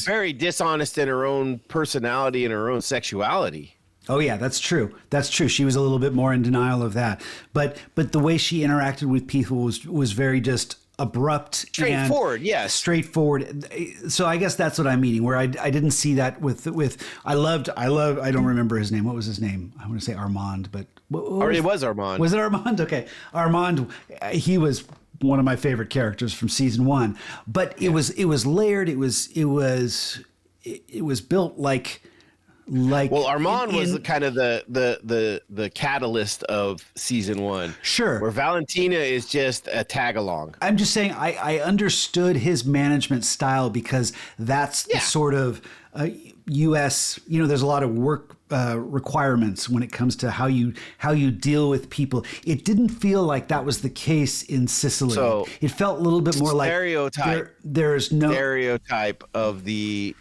very dishonest in her own personality and her own sexuality. Oh yeah, that's true. That's true. She was a little bit more in denial of that. But the way she interacted with people was very just abrupt, straightforward. Yes, straightforward. So I guess that's what I'm meaning. Where I didn't see that with I don't remember his name. What was his name? I want to say Armand, but it was Armand. Was it Armand? Okay, Armand. He was one of my favorite characters from season 1. But it was layered. It was built like. Well, Armand was kind of the catalyst of season 1. Sure. Where Valentina is just a tag along. I'm just saying I understood his management style because that's the sort of U.S. There's a lot of work requirements when it comes to how you deal with people. It didn't feel like that was the case in Sicily. So it felt a little bit more like there's no stereotype of the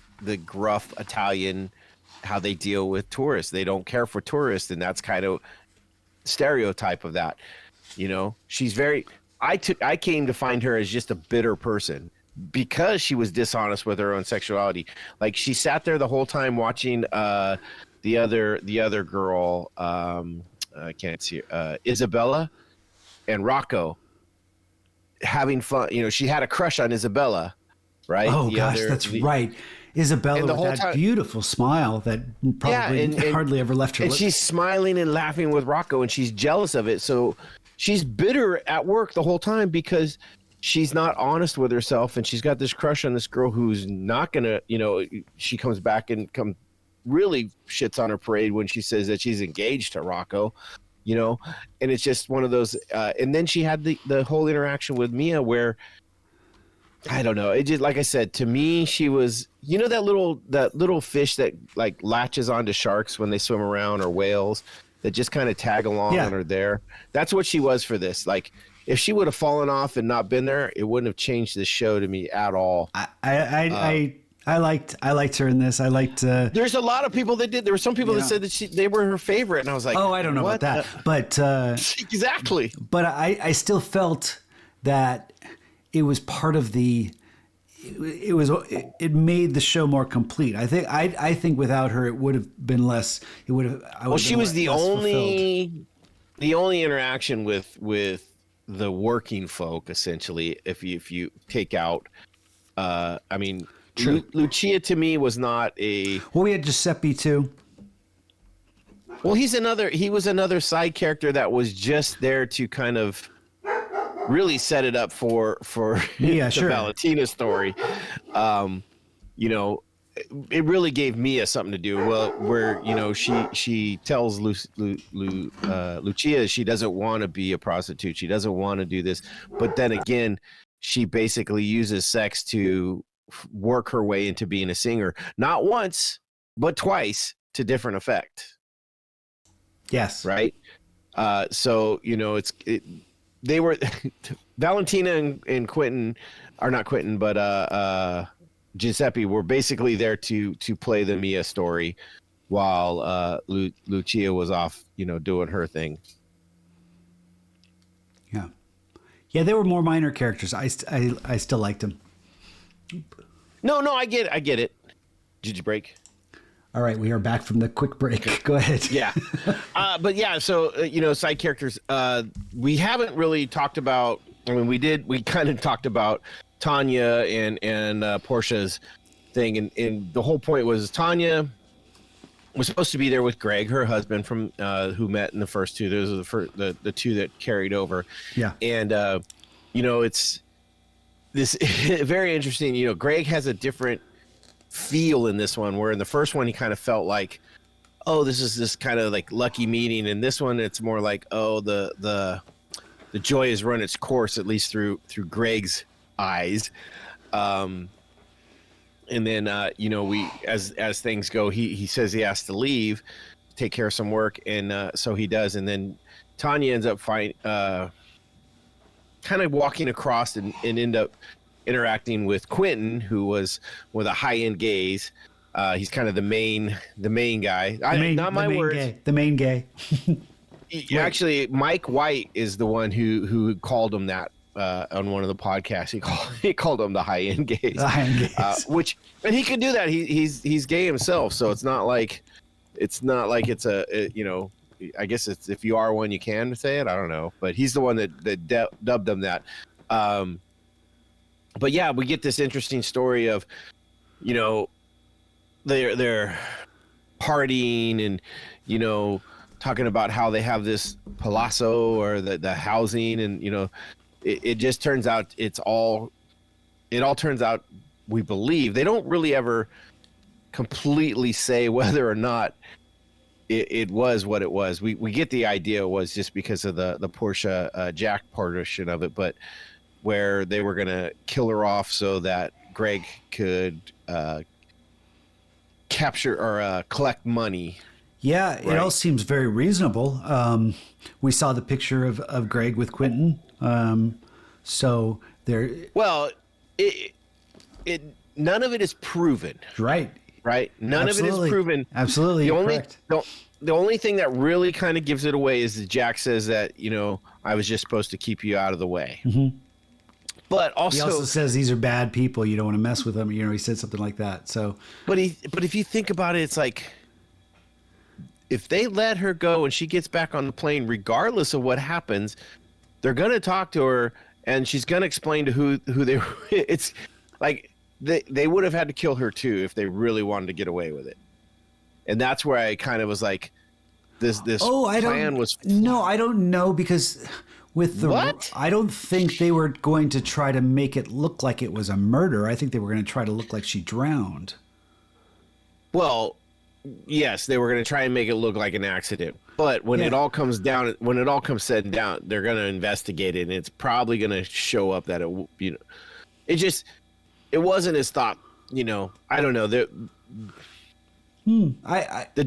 gruff Italian. How they deal with tourists. They don't care for tourists, and that's kind of stereotype of that. She's very. I came to find her as just a bitter person because she was dishonest with her own sexuality. Like she sat there the whole time watching the other girl. I can't see Isabella and Rocco having fun. She had a crush on Isabella, right? Oh gosh, that's right. Isabella And the with whole that time- beautiful smile that probably and hardly ever left her And lips. she's smiling and laughing with Rocco, and she's jealous of it. So she's bitter at work the whole time because she's not honest with herself, and she's got this crush on this girl who's not gonna, she comes back and really shits on her parade when she says that she's engaged to Rocco, and it's just one of those. And then she had the whole interaction with Mia where, I don't know. It just, like I said, to me, she was, that little fish that like latches onto sharks when they swim around, or whales that just kind of tag along and are there. That's what she was for this. Like, if she would have fallen off and not been there, it wouldn't have changed the show to me at all. I liked her in this. I liked. There's a lot of people that did. There were some people that said that they were her favorite, and I was like, oh, I don't know what? about that, but exactly. But I still felt that it was part of the. It made the show more complete. I think without her, it would have been less. It would have. Well, she was the only interaction with the working folk, essentially. If you take out, I mean. Lucia to me was not a. Well, we had Giuseppe too. Well, he was another side character that was just there to kind of really set it up for the Valentina story. It really gave Mia something to do. Well, where she tells Lucia she doesn't want to be a prostitute. She doesn't want to do this, but then again, she basically uses sex to work her way into being a singer, not once but twice, to different effect. Yes, right. So they were Valentina and Quentin, or not Quentin, but Giuseppe were basically there to play the Mia story, while Lucia was off doing her thing. Yeah, they were more minor characters. I still liked them. No, I get it. Did you break? All right, we are back from the quick break. Go ahead. Yeah. But yeah, so, side characters, we haven't really talked about, we kind of talked about Tanya and Portia's thing. And the whole point was Tanya was supposed to be there with Greg, her husband, from who met in the first two. Those are the two that carried over. Yeah. And, it's this very interesting. Greg has a different feel in this one, where in the first one he kind of felt like, oh, this is this kind of like lucky meeting. And this one, it's more like, oh, the joy has run its course, at least through Greg's eyes. And then we as things go, he says he has to leave, take care of some work, and so he does. And then Tanya ends up kind of walking across and end up interacting with Quentin, who was with a high-end gaze. He's kind of the main guy. The main gay. Actually, Mike White is the one who called him that on one of the podcasts. He called him the high-end gaze. The high-end gaze. And he could do that. He's gay himself, so it's not like it's a I guess it's, if you are one, you can say it. I don't know, but he's the one that dubbed them that. But yeah, we get this interesting story of, they're partying and, talking about how they have this palazzo, or the housing, and, it just turns out it all turns out, we believe, they don't really ever completely say whether or not it was what it was. We get the idea it was just because of the Portia Jack portion of it, but where they were going to kill her off so that Greg could capture or collect money. Yeah, right? It all seems very reasonable. We saw the picture of Greg with Quentin. So there. Well, it none of it is proven. Right. Right. None of it is proven. Absolutely. The only thing that really kind of gives it away is that Jack says that, I was just supposed to keep you out of the way. Mm-hmm. But also, he also says these are bad people. You don't want to mess with them. He said something like that. So, but if you think about it, it's like, if they let her go and she gets back on the plane, regardless of what happens, they're going to talk to her and she's going to explain to who they were. It's like, they would have had to kill her too if they really wanted to get away with it. And that's where I kind of was like, this plan was. No, I don't know, because with the What? I don't think they were going to try to make it look like it was a murder. I think they were going to try to look like she drowned. Well, yes, they were going to try and make it look like an accident. But when it all comes down, when it all comes said and down, they're going to investigate it, and it's probably going to show up that it wasn't as thought. I don't know. The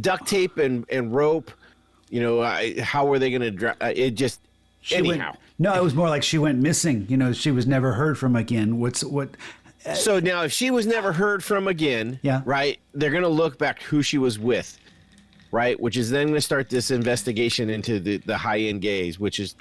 duct tape and rope. How were they going to? It just anyhow. No, it was more like she went missing. She was never heard from again. So now, if she was never heard from again, right? They're going to look back who she was with, right? Which is then going to start this investigation into the high-end gays, which is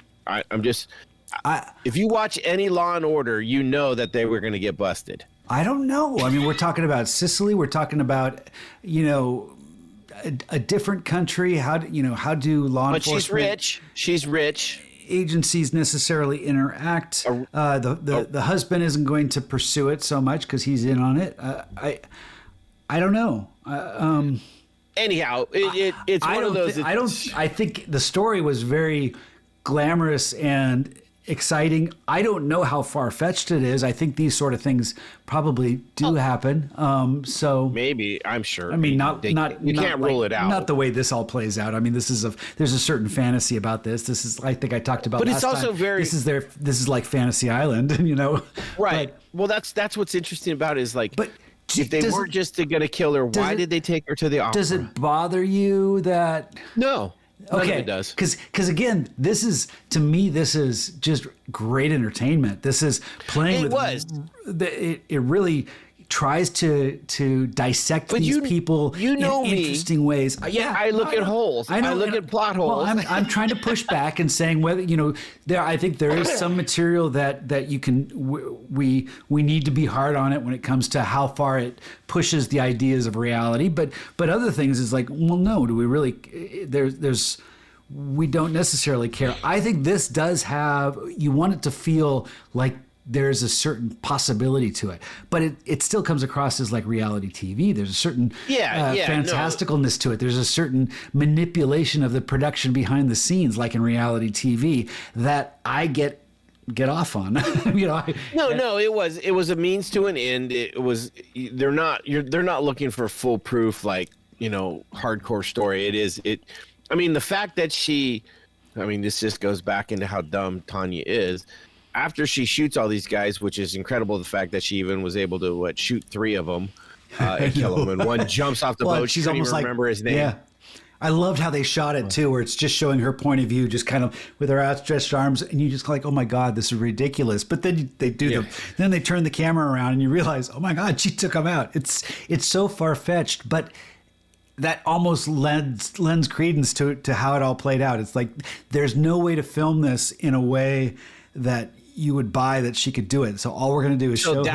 if you watch any Law and Order, you know that they were going to get busted. I don't know. I mean, we're talking about Sicily. We're talking about, a different country. How do law enforcement? But she's rich. Agencies necessarily interact. The husband isn't going to pursue it so much because he's in on it. I don't know. Anyhow, it's one of those. I think the story was very glamorous and exciting. I don't know how far-fetched it is. I think these sort of things probably do happen. So maybe, I'm sure. I mean, you can't rule it out. Not the way this all plays out. I mean, there's a certain fantasy about this. This is, I think I talked about. But last it's also time. very. This is like Fantasy Island, Right. But, well, that's what's interesting about it is like. But if they weren't just going to kill her, why did they take her to the opera? Does it bother you that? No. None Okay, of it does. Because again, this is just great entertainment. This is playing It was. It really tries to dissect these people in interesting ways. Yeah, I look at holes. I look at plot holes. Well, I'm trying to push back and saying whether I think there is some material that you can we need to be hard on it when it comes to how far it pushes the ideas of reality. But other things is like, well, no, do we really? We don't necessarily care. I think this does have. You want it to feel like there's a certain possibility to it, but it still comes across as like reality TV. There's a certain fantasticalness to it. There's a certain manipulation of the production behind the scenes, like in reality TV, that I get off on. No, it was a means to an end. It was they're not looking for foolproof hardcore story. I mean, the fact that this just goes back into how dumb Tanya is. After she shoots all these guys, which is incredible, the fact that she even was able to shoot 3 of them and kill them, and one jumps off the boat. She's almost even remember his name. Yeah, I loved how they shot it too, where it's just showing her point of view, just kind of with her outstretched arms, and you just like, oh my god, this is ridiculous. But then they do then they turn the camera around, and you realize, oh my god, she took him out. It's so far fetched, but that almost lends credence to how it all played out. It's like there's no way to film this in a way that you would buy that she could do it. So all we're going to do is show her.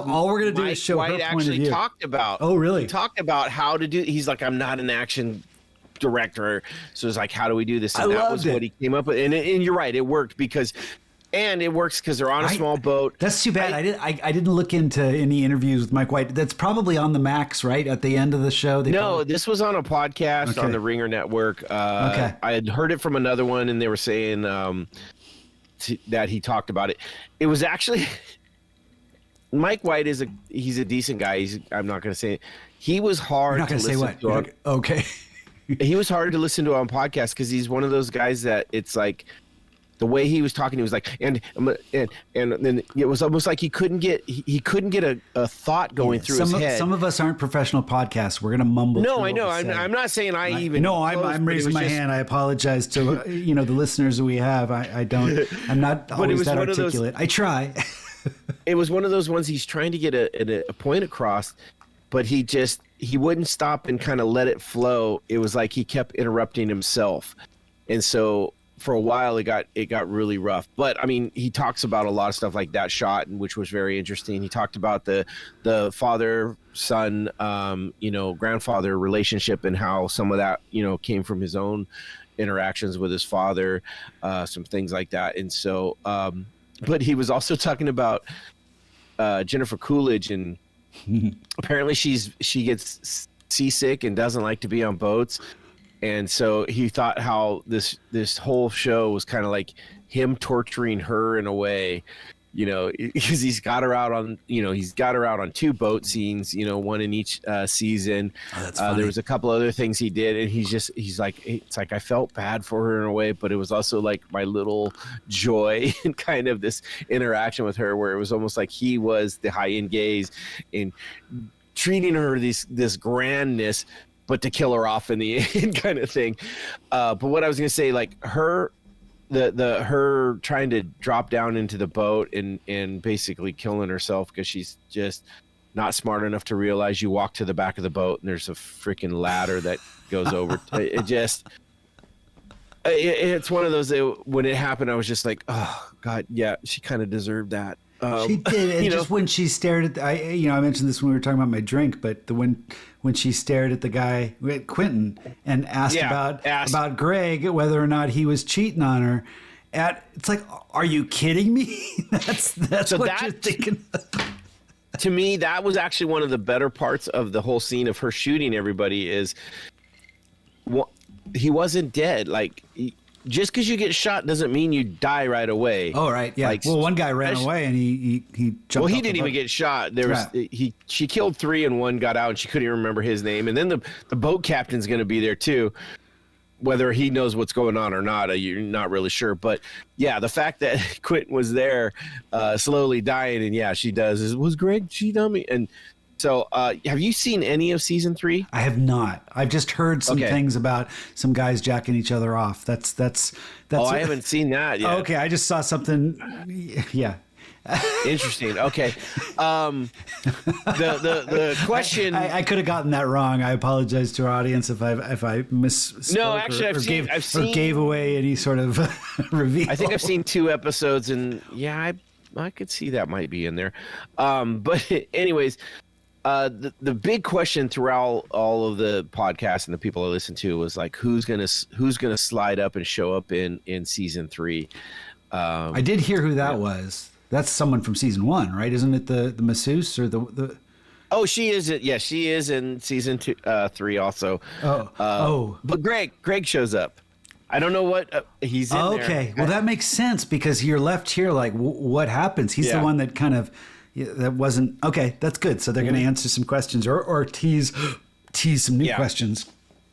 All we're going to do is show her point of view. Talked about. Oh, really? He talked about how to do. He's like, I'm not an action director, so it's like, how do we do this? And that was what he came up with. And you're right, it worked because they're on a small boat. That's too bad. I didn't look into any interviews with Mike White. That's probably on the Max, right? At the end of the show. This was on a podcast on the Ringer Network. I had heard it from another one, and they were saying that he talked about it. It was actually Mike White he's a decent guy. I'm not going to say it. He was hard. You're not going to say what? Okay. He was hard to listen to on podcasts because he's one of those guys that it's like the way he was talking. He was like, and then it was almost like he couldn't get a thought going through his head. Some of us aren't professional podcasts. We're going to mumble. No, I know. I'm not saying I'm raising my hand. I apologize to the listeners that we have. I'm not always that articulate. I try. It was one of those ones he's trying to get a point across, but he wouldn't stop and kind of let it flow. It was like he kept interrupting himself, and so for a while it got really rough. But I mean, he talks about a lot of stuff like that shot, which was very interesting. He talked about the father son grandfather relationship and how some of that came from his own interactions with his father, some things like that. And so but he was also talking about Jennifer Coolidge, and apparently she gets seasick and doesn't like to be on boats. And so he thought how this whole show was kind of like him torturing her in a way, because he's got her out on, he's got her out on 2 boat scenes, one in each season. Oh, that's funny. There was a couple other things he did, and he's like, it's like I felt bad for her in a way, but it was also like my little joy in kind of this interaction with her, where it was almost like he was the high-end gaze in treating her this grandness, but to kill her off in the end kind of thing. But what I was going to say, like her trying to drop down into the boat and basically killing herself because she's just not smart enough to realize you walk to the back of the boat and there's a freaking ladder that goes over. It's one of those that when it happened, I was just like, oh God, yeah, she kind of deserved that. She did. And just when she stared at, I mentioned this when we were talking about my drink, but when she stared at the guy, Quentin, and asked about Greg, whether or not he was cheating on her, it's like, are you kidding me? That's so what you're thinking. To me, that was actually one of the better parts of the whole scene of her shooting everybody is he wasn't dead. Like, just because you get shot doesn't mean you die right away. Oh, right. Yeah. Well, one guy ran away and he jumped. Well, he didn't even get shot. There was she killed 3 and 1 got out and she couldn't even remember his name. And then the boat captain's going to be there too. Whether he knows what's going on or not, you're not really sure. But yeah, the fact that Quentin was there, slowly dying, and she does. Was Greg cheat on me? And so, have you seen any of season 3? I have not. I've just heard some things about some guys jacking each other off. That's. Oh, I haven't seen that yet. Okay, I just saw something. Yeah. Interesting. Okay. The question. I could have gotten that wrong. I apologize to our audience if I misspoke. No, actually, I've seen gave away any sort of reveal. I think I've seen 2 episodes, and I could see that might be in there. But anyways. The big question throughout all of the podcasts and the people I listen to was like, who's gonna slide up and show up in season 3? I did hear who that was. That's someone from season 1, right? Isn't it the masseuse or the? Oh, she is. Yeah, she is in season 3 also. But Greg shows up. I don't know what he's in there. Okay, well that makes sense because you're left here like, what happens? He's the one that kind of. Yeah, that wasn't okay. That's good. So they're going to answer some questions or tease some new questions.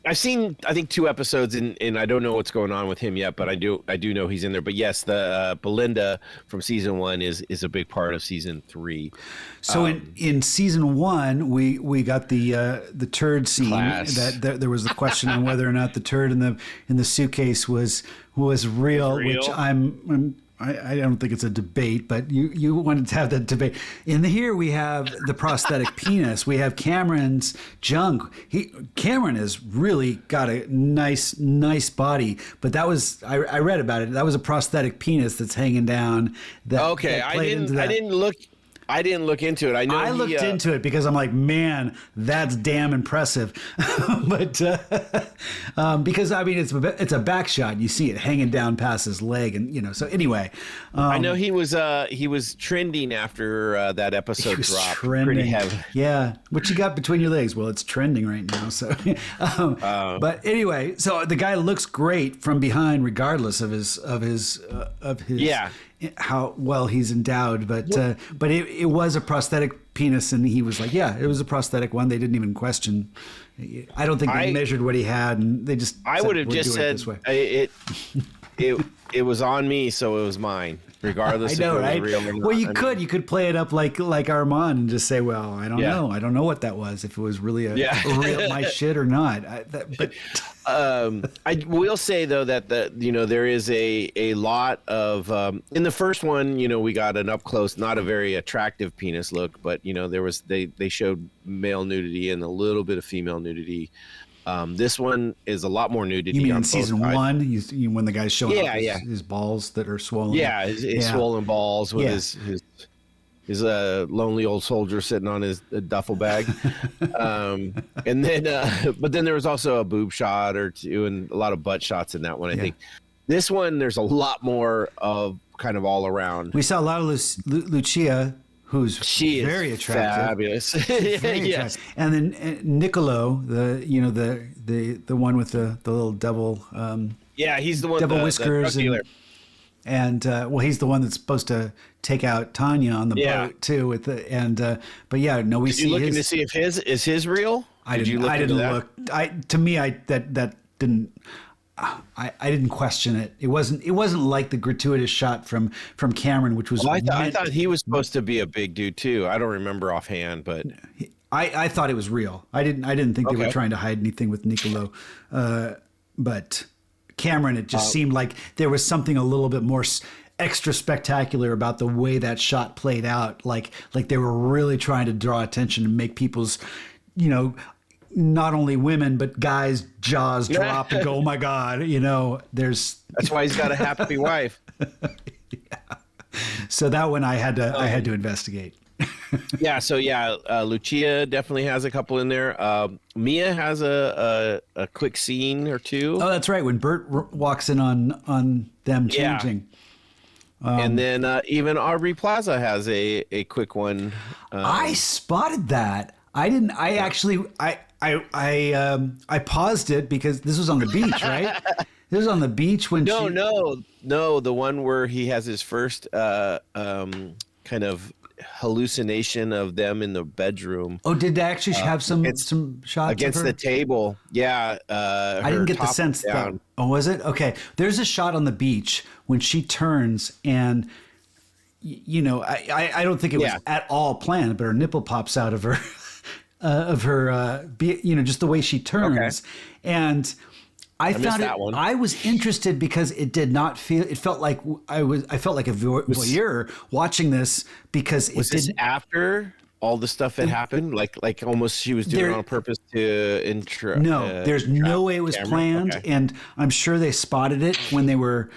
I've seen, I think, 2 episodes, and I don't know what's going on with him yet, but I do know he's in there. But yes, the Belinda from season 1 is a big part of season 3. So in season 1, we got the turd scene. That there was the question on whether or not the turd in the suitcase was real, which I don't think it's a debate, but you wanted to have that debate. In here, we have the prosthetic penis. We have Cameron's junk. Cameron has really got a nice I read about it. That was a prosthetic penis that's hanging down. I didn't look into it. I looked into it because I'm like, man, that's damn impressive. But because I mean, it's a back shot. You see it hanging down past his leg, and so anyway. I know he was trending after that episode dropped. Pretty heavy. Yeah, what you got between your legs? Well, it's trending right now. So, but anyway, so the guy looks great from behind, regardless of his how well he's endowed, but it was a prosthetic penis, and he was like, yeah, it was a prosthetic one. They didn't even question. I don't think they measured what he had, and they just. I would have just said it was on me, so it was mine, regardless. I know, if it was right? real or not. Well, you could play it up like Armand and just say, well, I don't know. I don't know what that was. If it was really a real my shit or not. I will say though that there is a lot of in the first one, we got an up close, not a very attractive penis look, but there was they showed male nudity and a little bit of female nudity. This one is a lot more nudity. You mean in season 1, when the guy's showing his balls that are swollen? Yeah, his swollen balls with his lonely old soldier sitting on his duffel bag. And then, but then there was also a boob shot or 2 and a lot of butt shots in that one. I think this one, there's a lot more of kind of all around. We saw a lot of Lucia, who's She is very attractive. fabulous. Very Yes. attractive. And then Niccolo, the one with the little devil Yeah, he's the one. devil the whiskers, drug dealer. and well, he's the one that's supposed to take out Tanya on the Yeah. boat too. With but yeah, no, we Did see you looking his. to see if his real? I Did you didn't. look I into didn't that? look. To me, that didn't. I didn't question it. It wasn't like the gratuitous shot from Cameron, which was. Well, I meant- thought he was supposed to be a big dude too. I don't remember offhand, but I thought it was real. I didn't think they were Okay. trying to hide anything with Niccolo, but Cameron, it just seemed like there was something a little bit more extra spectacular about the way that shot played out. Like they were really trying to draw attention and make people's, not only women but guys' jaws drop and go, "Oh my God!" There's. that's why he's got a happy wife. So that one I had to investigate. Yeah, so Lucia definitely has a couple in there. Mia has a quick scene or two, Oh, that's right. When Bert walks in on them Yeah. changing. and then even Aubrey Plaza has a quick one. I spotted that. I didn't. I actually. I paused it because this was on the beach, right? This was on the beach when No, the one where he has his first kind of hallucination of them in the bedroom Oh, did they actually have some shots against of her? the table. Yeah, I didn't get the sense that. Oh, was it? Okay. There's a shot on the beach when she turns and. I don't think it was at all planned, but her nipple pops out of her, just the way she turns, and I found that one. I was interested because it did not feel. It felt like I felt like a voyeur watching this because it Was this didn't. after all the stuff that happened? Like almost she was doing it on purpose to intro. No, there's no way it was camera? planned, Okay. and I'm sure they spotted it when they're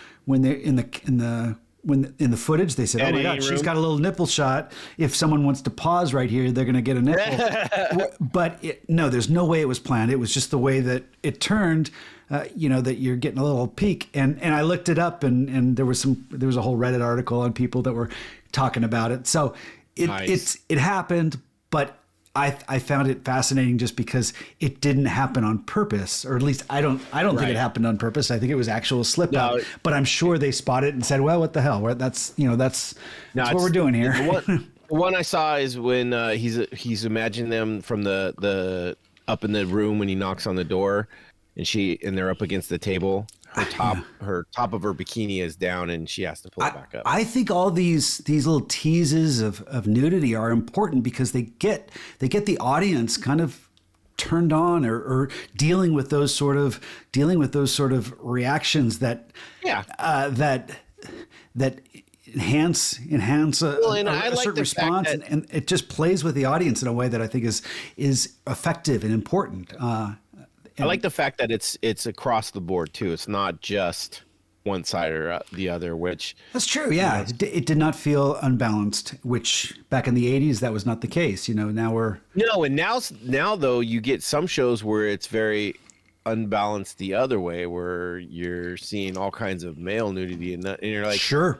in the footage. They said, "Oh my Editing God, she's room. got a little nipple shot. If someone wants to pause right here, they're going to get a nipple." But no, there's no way it was planned. It was just the way that it turned. That you're getting a little peek, and I looked it up, and there was a whole Reddit article on people that were talking about it. So Nice. it happened, but I found it fascinating just because it didn't happen on purpose, or at least I don't think Right. it happened on purpose. I think it was actual slip No, out. But I'm sure they spotted it and said, "Well, what the hell? That's what we're doing here." The one I saw is when he's imagining them from the up in the room when he knocks on the door, and they're up against the table. Her top of her bikini is down, and she has to pull it back up. I think all these little teases of nudity are important because they get the audience kind of turned on or dealing with those sort of reactions that that enhance and I a like certain the fact response, that- and it just plays with the audience in a way that I think is effective and important. I like the fact that it's across the board too. It's not just one side or the other. Which That's true. Yeah, it did not feel unbalanced. Which back in the '80s, that was not the case. Now we're and now though you get some shows where it's very unbalanced the other way, where you're seeing all kinds of male nudity, and you're like, sure.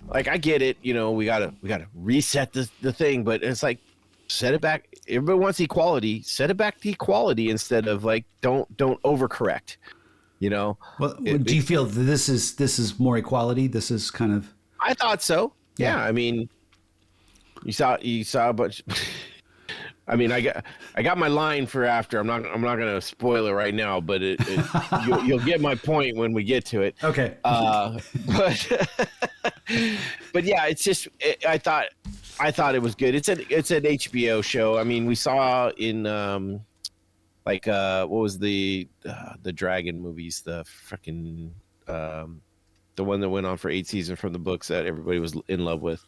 like I get it. We gotta reset the thing, but it's like set it back. Everybody wants equality. Set it back to equality instead of like don't overcorrect. Well, Do you feel that this is more equality? This is kind of. I thought so. Yeah. I mean, you saw a bunch. I mean, I got my line for after. I'm not gonna spoil it right now, but you'll get my point when we get to it. Okay. But yeah, it's just I thought it was good. It's an HBO show. I mean, we saw in what was the dragon movies, the freaking the one that went on for 8 seasons from the books that everybody was in love with.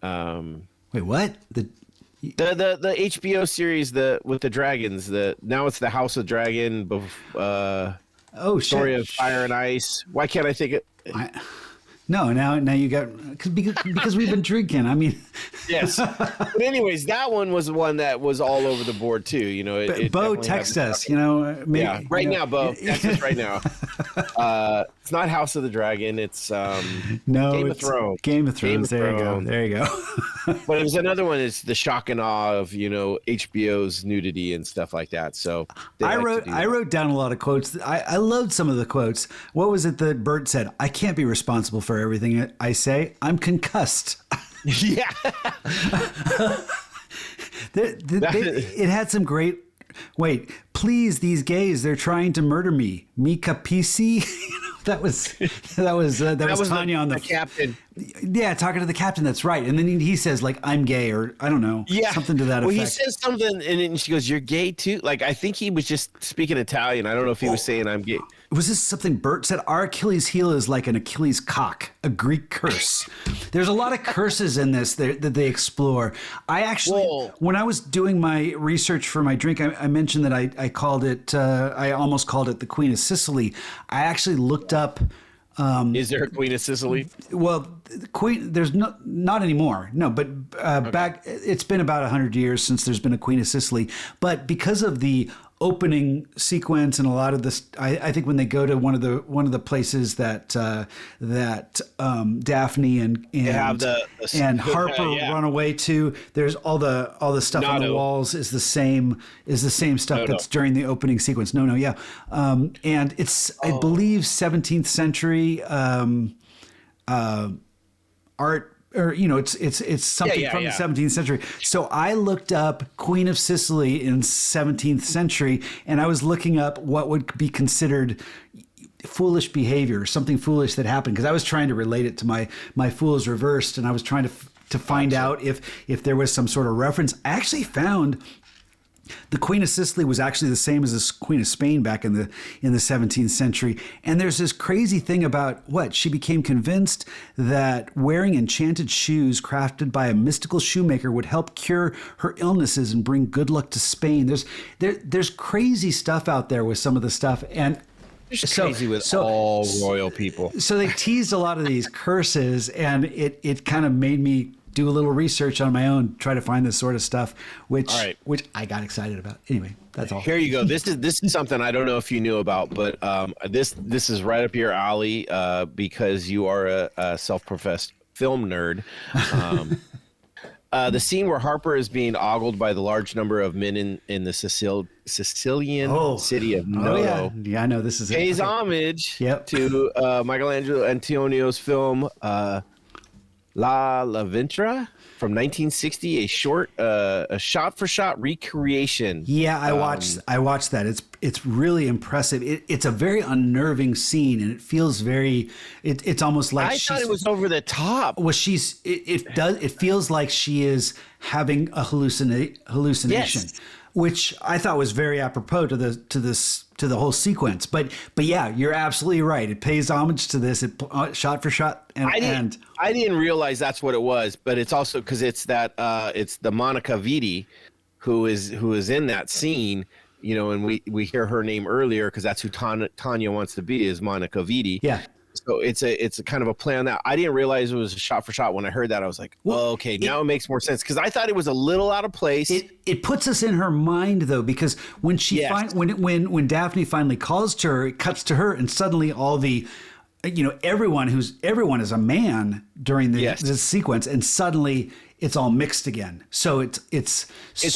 Wait, what? The HBO series with the dragons. Now it's the House of Dragon. Oh, Story shit. of Fire and Ice. Why can't I think it? No, now you got because we've been drinking. I mean, Yes. But anyways, that one was the one that was all over the board too. You know, Bo, text us. You know, maybe, yeah, right you know, now, Bo, text us right now. It's not House of the Dragon. It's no, Game of Thrones. Game of Thrones. There Thrones. you go. But it was another one. It's the shock and awe of HBO's nudity and stuff like that. So I wrote down a lot of quotes. I loved some of the quotes. What was it that Bert said? I can't be responsible for everything I say. I'm concussed. Yeah. It had some great. Wait, please, these gays, they're trying to murder me. Me capisci? That was Tanya on the captain. Yeah, talking to the captain. That's right. And then he says like, "I'm gay," or I don't know. Yeah, something to that effect. Well, he says something, and then she goes, "You're gay too." Like I think he was just speaking Italian. I don't know if he was saying, "I'm gay." Was this something Bert said? Our Achilles heel is like an Achilles cock, a Greek curse. There's a lot of curses in this that they explore. I actually, when I was doing my research for my drink, I mentioned that I called it, I almost called it the Queen of Sicily. I actually looked up. Is there a Queen of Sicily? Well, Queen, there's not anymore. No, but okay. Back, it's been about 100 years since there's been a Queen of Sicily. But because of the opening sequence and a lot of this, I think when they go to one of the places that Daphne and Harper run away to, there's all the stuff on the walls is the same stuff that's during the opening sequence. And it's I believe 17th century art. Or it's something from the 17th century. So I looked up Queen of Sicily in 17th century, and I was looking up what would be considered foolish behavior, something foolish that happened, because I was trying to relate it to my fool is reversed, and I was trying to find out if there was some sort of reference. I actually found the Queen of Sicily was actually the same as the Queen of Spain back in the 17th century. And there's this crazy thing about she became convinced that wearing enchanted shoes crafted by a mystical shoemaker would help cure her illnesses and bring good luck to Spain. There's crazy stuff out there with some of the stuff. And it's crazy with all royal people. So they teased a lot of these curses, and it kind of made me do a little research on my own, try to find this sort of stuff, which I got excited about. Anyway, that's all. Here you go. This is something I don't know if you knew about, but this is right up your alley because you are a self-professed film nerd. The scene where Harper is being ogled by the large number of men in the Sicilian city of Noto. Yeah, I know this is pays homage to Michelangelo Antonio's film La Ventura from 1960, a shot-for-shot recreation. Yeah, I watched that. It's really impressive. It's a very unnerving scene, and it feels very. It's almost like I thought it was over the top. Well, it feels like she is having a hallucination. Yes. Which I thought was very apropos to the whole sequence, but yeah, you're absolutely right. It pays homage to this, shot for shot, I didn't realize that's what it was, but it's also because it's the Monica Vitti who is in that scene, and we hear her name earlier because that's who Tanya wants to be, is Monica Vitti. Yeah. So it's a kind of a play on that. I didn't realize it was a shot for shot. When I heard that, I was like, okay, now it makes more sense, because I thought it was a little out of place. It puts us in her mind, though, because when when Daphne finally calls to her, it cuts to her, and suddenly all the everyone is a man during this sequence, and suddenly it's all mixed again. So it's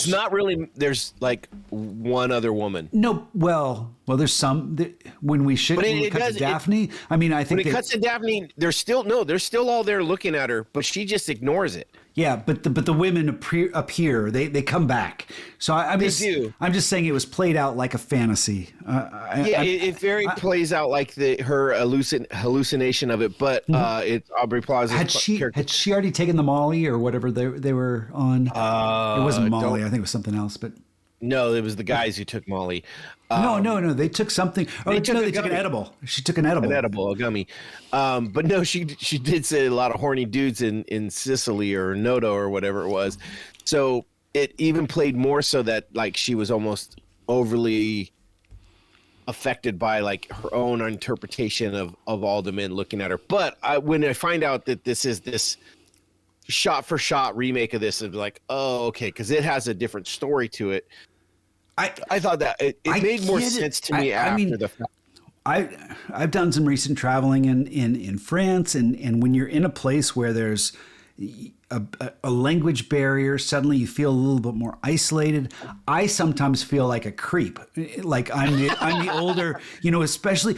not really. There's like one other woman. No, well, there's some when we cut to Daphne. I mean, I think when it cuts to Daphne, they're still all there looking at her, but she just ignores it. Yeah, but the women appear. They come back. So I'm just saying it was played out like a fantasy. It plays out like her hallucination of it. But it's Aubrey Plaza. Had she already taken the Molly or whatever they were on? It wasn't Molly. I think it was something else. But no, it was the guys who took Molly. No. They took something. They took an edible. She took an edible. A gummy. But no, she did say a lot of horny dudes in Sicily or Noto or whatever it was. So it even played more so that like she was almost overly affected by like her own interpretation of all the men looking at her. But when I find out that this is this shot for shot remake of this, it's like, oh, okay, because it has a different story to it. I thought that it made more sense to me after the fact. I've done some recent traveling in France, and when you're in a place where there's a language barrier, suddenly you feel a little bit more isolated. I sometimes feel like a creep, like I'm the older, especially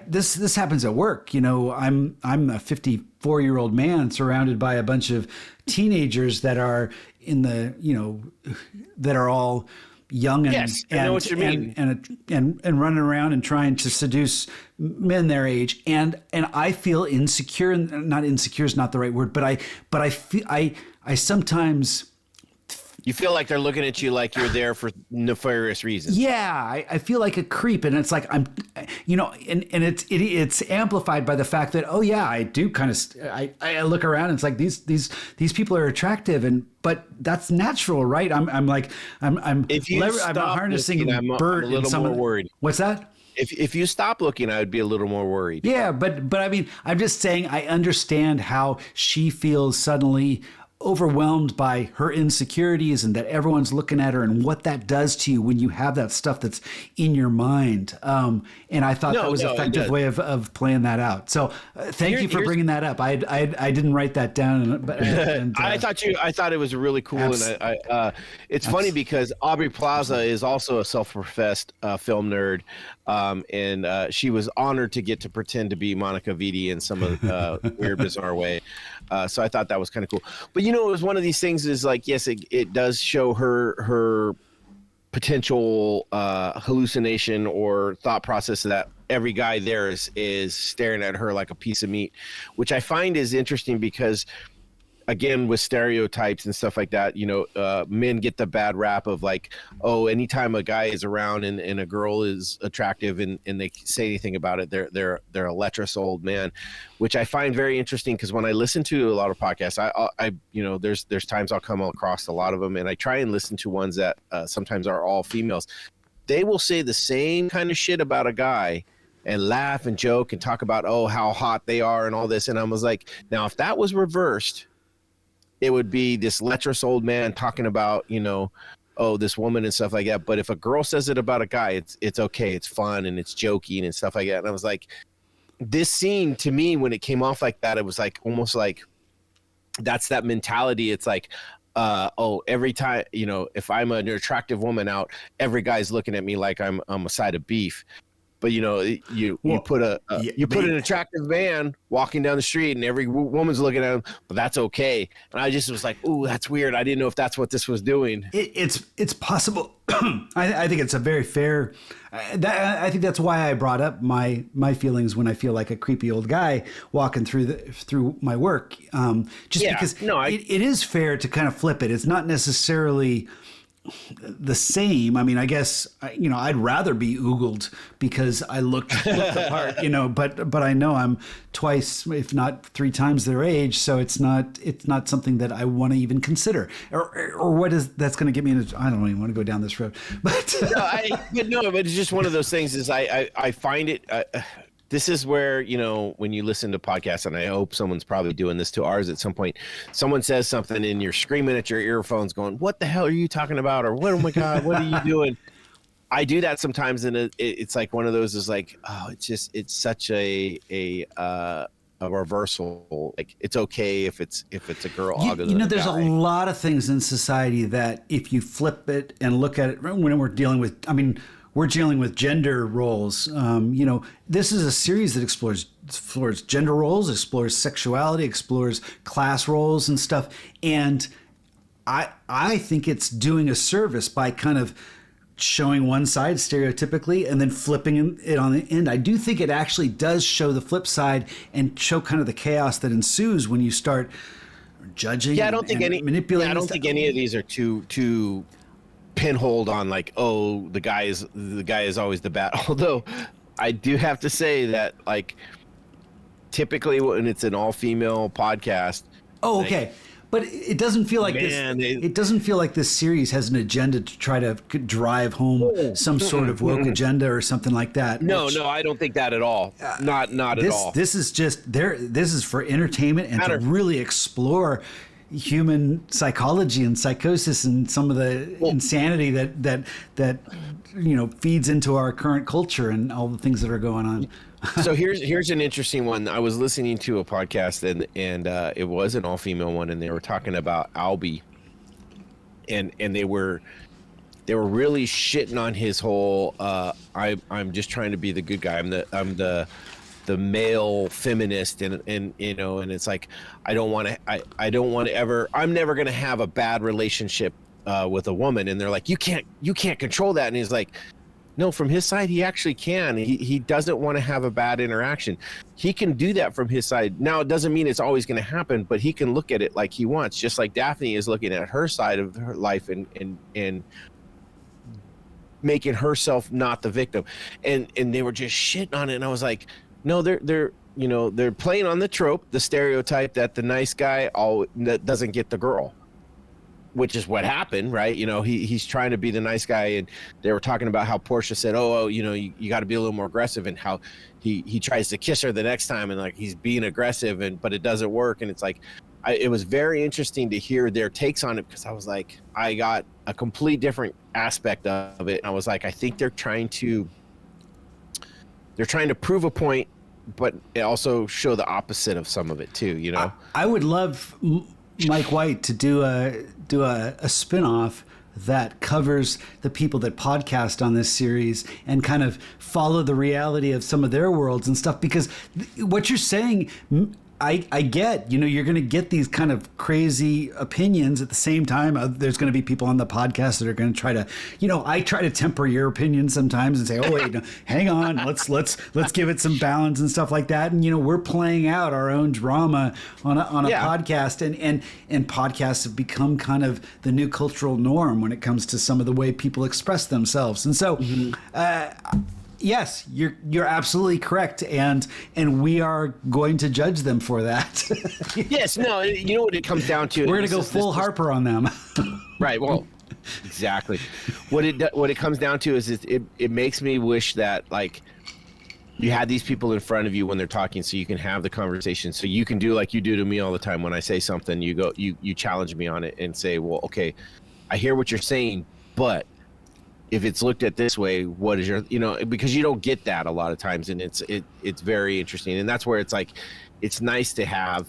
this happens at work. I'm a 54-year-old man surrounded by a bunch of teenagers that are that are all young and I know what you mean. And running around and trying to seduce men their age, and I feel insecure. Not insecure is not the right word, but I feel I sometimes. You feel like they're looking at you like you're there for nefarious reasons. Yeah, I feel like a creep, and it's like I'm, and it's amplified by the fact that I do kind of I look around and it's like these people are attractive, but that's natural, right? I'm harnessing looking, bird I'm a little more worried. What's that? If you stop looking, I would be a little more worried. Yeah, but I mean, I'm just saying I understand how she feels suddenly overwhelmed by her insecurities and that everyone's looking at her and what that does to you when you have that stuff that's in your mind. And I thought that was an effective way of playing that out. So thank you for bringing that up. I didn't write that down. But I thought it was really cool. And it's funny because Aubrey Plaza is also a self-professed film nerd. And she was honored to get to pretend to be Monica Vitti in some weird, bizarre way. So I thought that was kind of cool. But it was one of these things is like, yes, it does show her potential hallucination or thought process that every guy there is staring at her like a piece of meat, which I find is interesting because, again, with stereotypes and stuff like that, men get the bad rap of like, oh, anytime a guy is around and a girl is attractive and they say anything about it, they're a lecherous old man, which I find very interesting because when I listen to a lot of podcasts, I there's times I'll come across a lot of them and I try and listen to ones that sometimes are all females. They will say the same kind of shit about a guy and laugh and joke and talk about, oh, how hot they are and all this. And I was like, now, if that was reversed, it would be this lecherous old man talking about, oh, this woman and stuff like that. But if a girl says it about a guy, it's okay. It's fun and it's joking and stuff like that. And I was like, this scene to me, when it came off like that, it was like almost like that's that mentality. It's like, every time, if I'm an attractive woman out, every guy's looking at me like I'm a side of beef. But you put an attractive man walking down the street and every woman's looking at him, but that's okay. And I just was like, ooh, that's weird. I didn't know if that's what this was doing. It's possible. I think it's a very fair. I think that's why I brought up my feelings when I feel like a creepy old guy walking through my work. Because it is fair to kind of flip it. It's not necessarily the same. I mean, I guess I'd rather be oogled because I looked the part, but I know I'm twice, if not three times their age, so it's not something that I want to even consider. Or what is that's going to get me into? I don't even want to go down this road. But but it's just one of those things. Is I find it. This is where, when you listen to podcasts, and I hope someone's probably doing this to ours at some point, someone says something and you're screaming at your earphones going, what the hell are you talking about? Or what, oh my God, what are you doing? I do that sometimes. And it's like one of those is like, oh, it's such a reversal. Like it's okay if it's a girl. There's a lot of things in society that if you flip it and look at it when we're dealing with gender roles. This is a series that explores gender roles, explores sexuality, explores class roles and stuff. And I think it's doing a service by kind of showing one side stereotypically and then flipping it on the end. I do think it actually does show the flip side and show kind of the chaos that ensues when you start judging. Yeah, I don't think manipulating. I don't think any of these are too pinholed on like, oh, the guy is always the bad. Although I do have to say that like typically when it's an all-female podcast. Oh, okay. But it doesn't feel like it doesn't feel like this series has an agenda to try to drive home some sort of woke agenda or something like that. No, I don't think that at all. Not at all. This is just there. This is for entertainment and to really explore human psychology and psychosis and some of the insanity that feeds into our current culture and all the things that are going on. So here's an interesting one. I was listening to a podcast and it was an all-female one, and they were talking about Albie, and they were really shitting on his whole I'm just trying to be the good guy. I'm the male feminist, and it's like I don't want to ever. I'm never going to have a bad relationship with a woman, and they're like, you can't control that, and he's like, no, from his side, he actually can. He doesn't want to have a bad interaction. He can do that from his side. Now, it doesn't mean it's always going to happen, but he can look at it like he wants, just like Daphne is looking at her side of her life and making herself not the victim. And they were just shitting on it, and I was like, no, they're playing on the trope, the stereotype that the nice guy that doesn't get the girl. Which is what happened, right? He's trying to be the nice guy, and they were talking about how Portia said, you got to be a little more aggressive, and how he tries to kiss her the next time, and like he's being aggressive, but it doesn't work. And it's like, it was very interesting to hear their takes on it, because I was like, I got a complete different aspect of it. And I was like, I think they're trying to prove a point, but also show the opposite of some of it too. I would love Mike White to do a spin-off that covers the people that podcast on this series and kind of follow the reality of some of their worlds and stuff, because what you're saying, I get, you're going to get these kind of crazy opinions. At the same time, there's going to be people on the podcast that are going to try to, I try to temper your opinion sometimes and say, oh wait, no, hang on, let's give it some balance and stuff like that. And we're playing out our own drama on a podcast, and podcasts have become kind of the new cultural norm when it comes to some of the way people express themselves. And so, yes, you're absolutely correct, and we are going to judge them for that. Yes, no, you know what it comes down to. We're going to go full Harper on them. Right. Well, exactly. What it comes down to is it makes me wish that like you had these people in front of you when they're talking, so you can have the conversation, so you can do like you do to me all the time when I say something. You challenge me on it and say, well, okay, I hear what you're saying, but if it's looked at this way, what is your, because you don't get that a lot of times, and it's very interesting, and that's where it's like, it's nice to have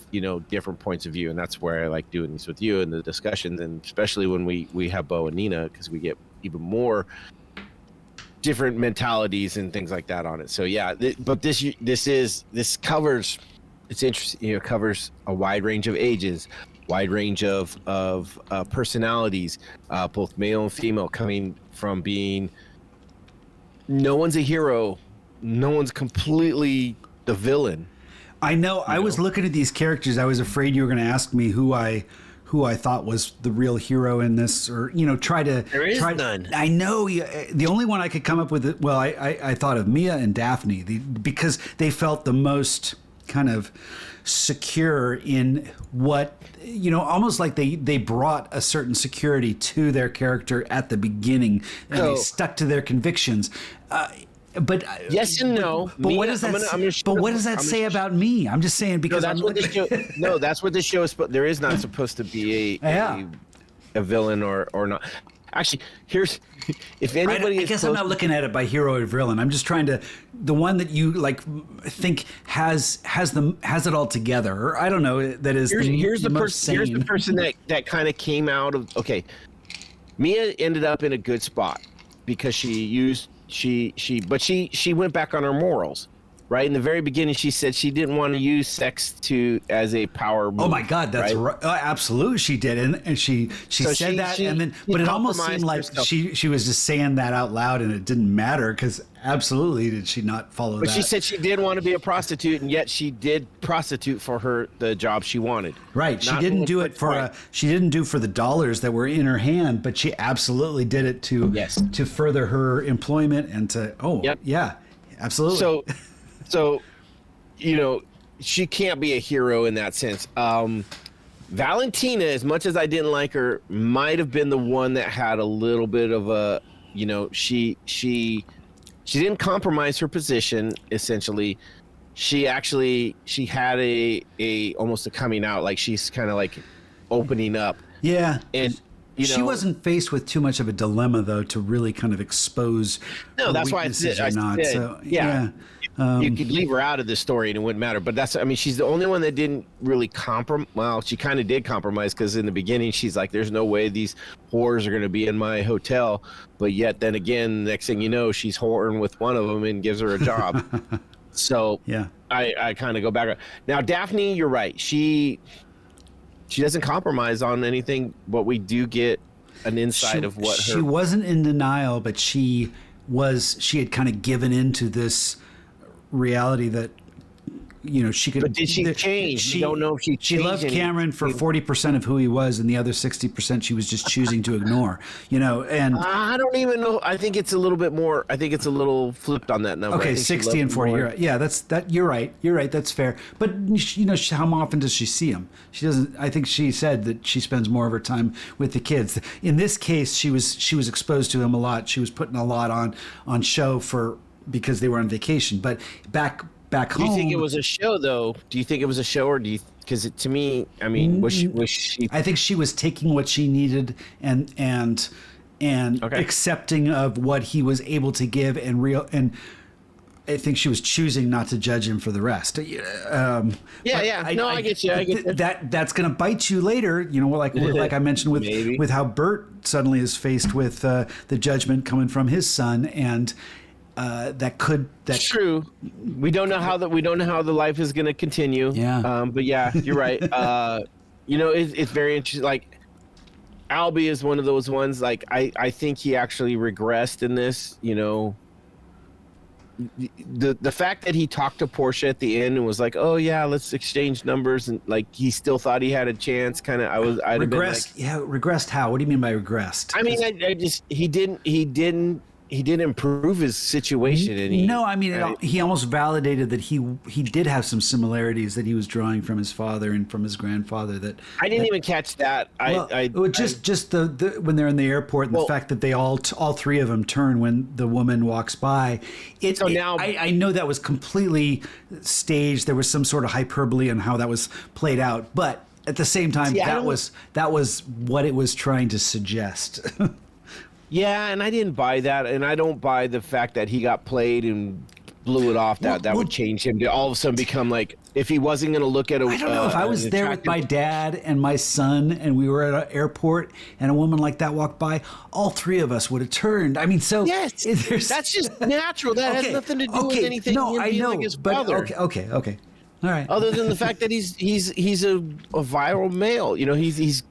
different points of view, and that's where I like doing these with you and the discussions, and especially when we have Bo and Nina, because we get even more different mentalities and things like that on it. So yeah, but this covers, it's interesting, it covers a wide range of ages, wide range of personalities, both male and female, coming from being no one's a hero, no one's completely the villain. I know. I was looking at these characters. I was afraid you were going to ask me who I thought was the real hero in this, or There is none. I know. The only one I could come up with, well, I thought of Mia and Daphne, because they felt the most kind of secure in what, almost like they brought a certain security to their character at the beginning, and they stuck to their convictions. But yes and no. But what does that? But what does that say about me? I'm just saying, because that's what the show is. There is not supposed to be a villain or not. Actually, here's, if anybody, I guess I'm not looking at it by hero or villain. I'm just trying to, the one that you think has it all together, or I don't know, that is here's the person that kind of came out of, okay, Mia ended up in a good spot because she went back on her morals. Right in the very beginning, she said she didn't want to use sex as a power move. Oh my God, that's right. Absolutely, she did, and she said that, and then, but it almost seemed like she was just saying that out loud, and it didn't matter, because absolutely did she not follow that. But she said she did want to be a prostitute, and yet she did prostitute for the job she wanted. Right, she didn't do it for the dollars that were in her hand, but she absolutely did it to further her employment and to yeah, absolutely. So, she can't be a hero in that sense. Valentina, as much as I didn't like her, might have been the one that had a little bit of a, she didn't compromise her position. Essentially, she had a almost a coming out, like she's kind of like opening up. Yeah, and she wasn't faced with too much of a dilemma though to really kind of expose. No, that's why I said. So, yeah. You could leave her out of this story and it wouldn't matter. But she's the only one that didn't really compromise. Well, she kind of did compromise because in the beginning she's like, there's no way these whores are going to be in my hotel. But yet then again, next thing you know, she's whoring with one of them and gives her a job. So yeah, I kind of go back. Now, Daphne, you're right. She doesn't compromise on anything, but we do get an insight of what she wasn't in denial, but she had kind of given into this reality that she could. But did she change? You don't know if she changed. She loved Cameron for 40% of who he was, and the other 60% she was just choosing to ignore. And I don't even know. I think it's a little bit more. I think it's a little flipped on that number. Okay, 60 and 40. You're right. Yeah, that. You're right. You're right. That's fair. But how often does she see him? She doesn't. I think she said that she spends more of her time with the kids. In this case, she was exposed to him a lot. She was putting a lot on show because they were on vacation. But back home. Do you think it was a show, though? Do you think it was a show, or do you? Because to me, I mean, was she? I think she was taking what she needed and accepting of what he was able to give and I think she was choosing not to judge him for the rest. I get you. That's going to bite you later. Like I mentioned with how Bert suddenly is faced with the judgment coming from his son and. That's true. We don't know how the life is going to continue. Yeah. But yeah, you're right. It's very interesting. Like Albie is one of those ones. Like I think he actually regressed in this. The fact that he talked to Portia at the end and was like, "Oh yeah, let's exchange numbers," and like he still thought he had a chance. I'd regressed. Regressed. How? What do you mean by regressed? I mean, he didn't improve his situation. He almost validated that he did have some similarities that he was drawing from his father and from his grandfather. That I didn't even catch that. Just the when they're in the airport and the fact that they all three of them turn when the woman walks by. I know that was completely staged. There was some sort of hyperbole on how that was played out, but at the same time, that was what it was trying to suggest. Yeah, and I didn't buy that, and I don't buy the fact that he got played and blew it off. That would change him to all of a sudden become like, if he wasn't going to look at I don't know if I was there with my dad and my son, and we were at an airport, and a woman like that walked by, all three of us would have turned. I mean, so yes, that's just natural. That has nothing to do with anything. No, I know, like his but brother. Okay. All right. Other than the fact that he's a viral male, he's.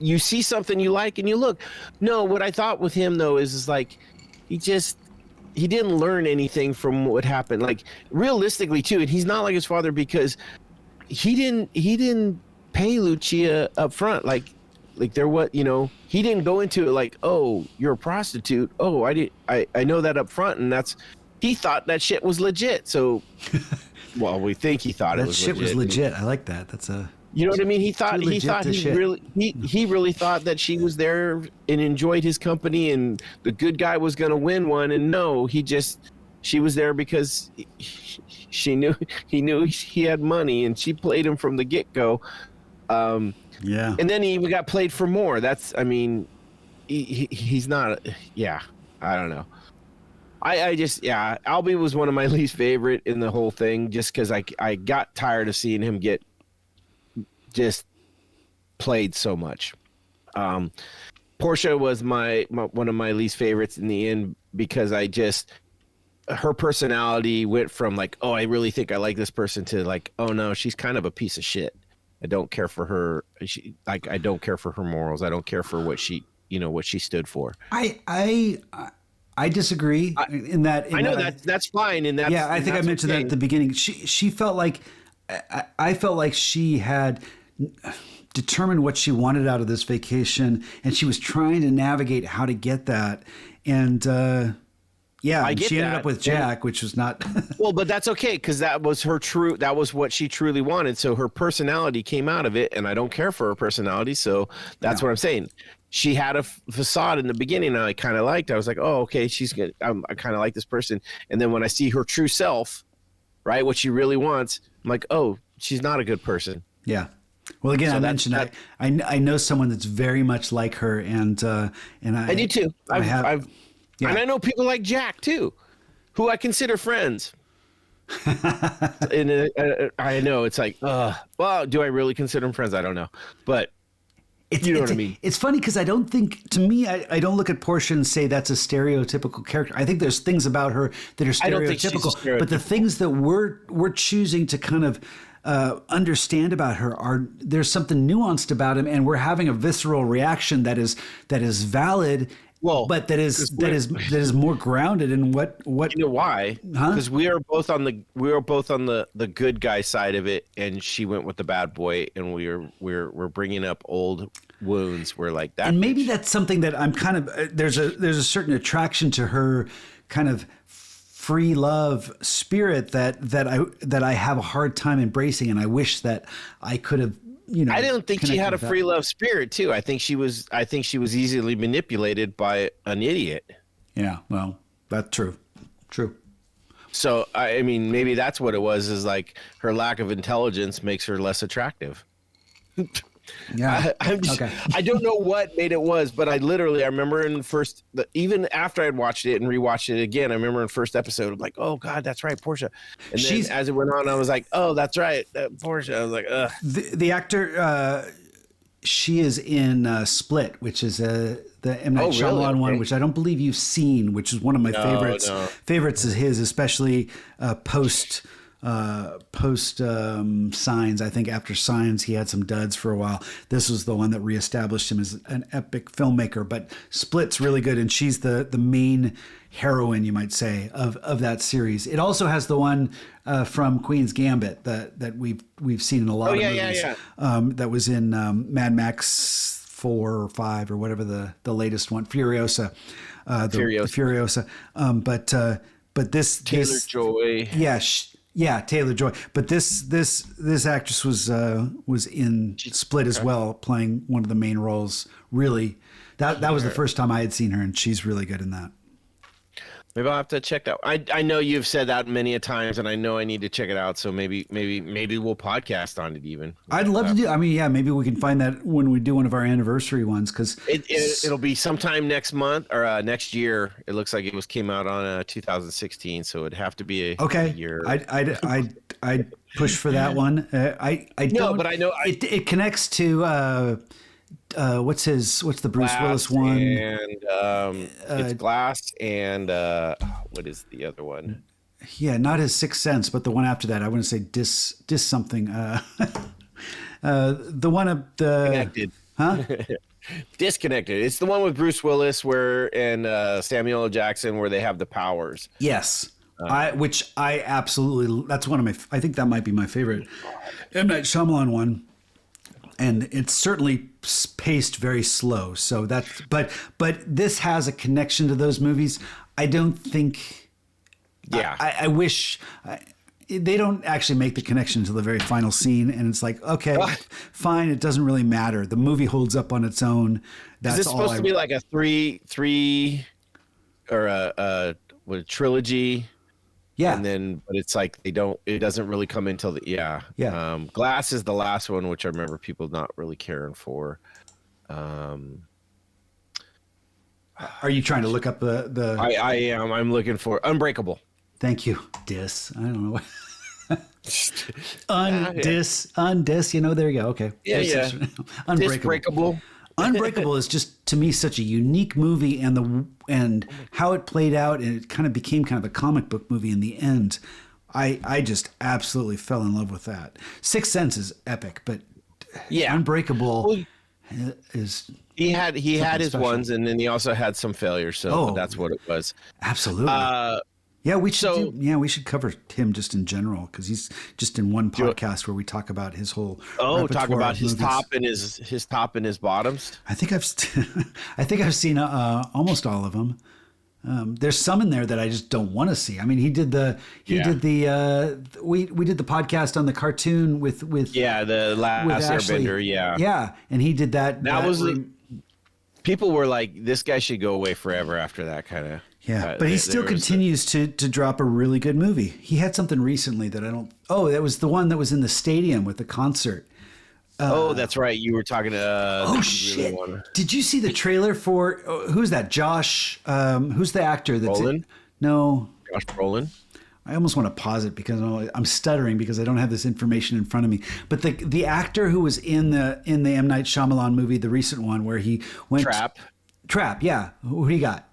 You see something you like and you look. No, what I thought with him though is like he didn't learn anything from what happened. Like realistically too, and he's not like his father because he didn't pay Lucia up front. Like there was, he didn't go into it like, oh, you're a prostitute. Oh, I know that up front, and he thought that shit was legit. So well, we think he thought it was legit. That shit was legit. I like that. That's a You know what I mean? He really thought that she was there and enjoyed his company, and the good guy was going to win one. And no, she was there because he knew he had money, and she played him from the get go. Yeah. And then he even got played for more. He's not. Yeah, I don't know. Albie was one of my least favorite in the whole thing, just because I got tired of seeing him get just played so much. Portia was my one of my least favorites in the end because her personality went from like, oh, I really think I like this person to like, oh no, she's kind of a piece of shit. I don't care for her. I don't care for her morals. I don't care for what she stood for. I disagree in that. I know that's fine. And that's, I think I mentioned that at the beginning. She felt like, I felt like she had determined what she wanted out of this vacation, and she was trying to navigate how to get that. And Yeah, I and get she ended that. up with Jack, which was not. Well, but that's okay because that was that was what she truly wanted. So her personality came out of it, and I don't care for her personality. So that's what I'm saying. She had a facade in the beginning, and I kind of liked. I was like, oh, okay, she's good. I kind of like this person. And then when I see her true self, right, what she really wants, I'm like, oh, she's not a good person. Yeah. Well, again, So I mentioned I know someone that's very much like her, and I do too. And I know people like Jack too, who I consider friends. And I know it's like, well, do I really consider them friends? I don't know, but you know what I mean. It's funny because I don't think, to me, I don't look at Portia and say that's a stereotypical character. I think there's things about her that are I don't think she's stereotypical, but the things that we're choosing to kind of understand about her there's something nuanced about him, and we're having a visceral reaction that is valid. Well, but that is more grounded in what you know why? Because we are both on the good guy side of it, and she went with the bad boy, and we're bringing up old wounds. We're like that, and maybe that's something that I'm kind of there's a certain attraction to her kind of free love spirit that I have a hard time embracing, and I wish that I could have. I don't think she had a free love spirit too. I think she was easily manipulated by an idiot. Yeah, well, that's true. So I mean, maybe that's what it was. Is like her lack of intelligence makes her less attractive. Yeah, okay. I don't know what made it was, but I remember in even after I'd watched it and rewatched it again, I remember in the first episode, I'm like, oh God, that's right, Portia. And then as it went on, I was like, oh, that's right, Portia. I was like, ugh. The actor, she is in Split, which is the M. Night Shyamalan one, which I don't believe you've seen, which is one of my favorites. No. Favorites is his, especially post Signs. I think after Signs he had some duds for a while. This was the one that reestablished him as an epic filmmaker. But Split's really good, and she's the main heroine, you might say, of that series. It also has the one from Queen's Gambit that we've seen in a lot of movies. That was in Mad Max 4 or 5 or whatever the latest one, Furiosa. Furiosa. But this Taylor-Joy. Yeah, Taylor-Joy. But this actress was in Split as well, playing one of the main roles. Really, that was the first time I had seen her, and she's really good in that. Maybe I'll have to check that. I know you've said that many a times, and I know I need to check it out. So maybe we'll podcast on it even. I'd love to do. I mean, yeah, maybe we can find that when we do one of our anniversary ones, because it'll be sometime next month or next year. It looks like it came out on 2016, so it'd have to be a year. I'd push for that one. I don't. No, but I know it connects to. What's the Bruce Willis one? And it's Glass and what is the other one? Yeah, not his Sixth Sense, but the one after that. I wouldn't say dis something. The one of the Connected. Huh? Disconnected. It's the one with Bruce Willis and Samuel L. Jackson where they have the powers. Yes. Which I absolutely. That's one of my. I think that might be my favorite M. Night Shyamalan one. And it's certainly paced very slow. So that's, but this has a connection to those movies. I don't think. Yeah. I wish they don't actually make the connection to the very final scene, and it's like, okay, fine. It doesn't really matter. The movie holds up on its own. That's Is this supposed to be like a three or a trilogy? Yeah. And then, but it's like it doesn't really come until Glass is the last one, which I remember people not really caring for. Are you trying to look up the? I am. I'm looking for Unbreakable. Thank you. Dis. I don't know what. Undis. You know, there you go. Okay. Yeah. Unbreakable. Unbreakable is just, to me, such a unique movie, and how it played out, and it kind of became kind of a comic book movie in the end. I just absolutely fell in love with that. Sixth Sense is epic, but Unbreakable is. He had his special ones, and then he also had some failures. So that's what it was. Absolutely. Yeah, we should cover him just in general, because he's just in one podcast where we talk about his whole. Talk about his movies. top and his bottoms. I think I've seen almost all of them. There's some in there that I just don't want to see. I mean, we did the podcast on the cartoon with the last Ashley. Airbender, yeah, and he did that. That was people were like, this guy should go away forever after that kind of. Yeah, but he still continues to drop a really good movie. He had something recently that I don't. Oh, that was the one that was in the stadium with the concert. That's right. You were talking to. Shit! Did you see the trailer for who's that? Josh. Who's the actor? That's Brolin? No. Josh Brolin. I almost want to pause it because I'm stuttering because I don't have this information in front of me. But the actor who was in the M. Night Shyamalan movie, the recent one where he went Trap. Yeah. Who do you got?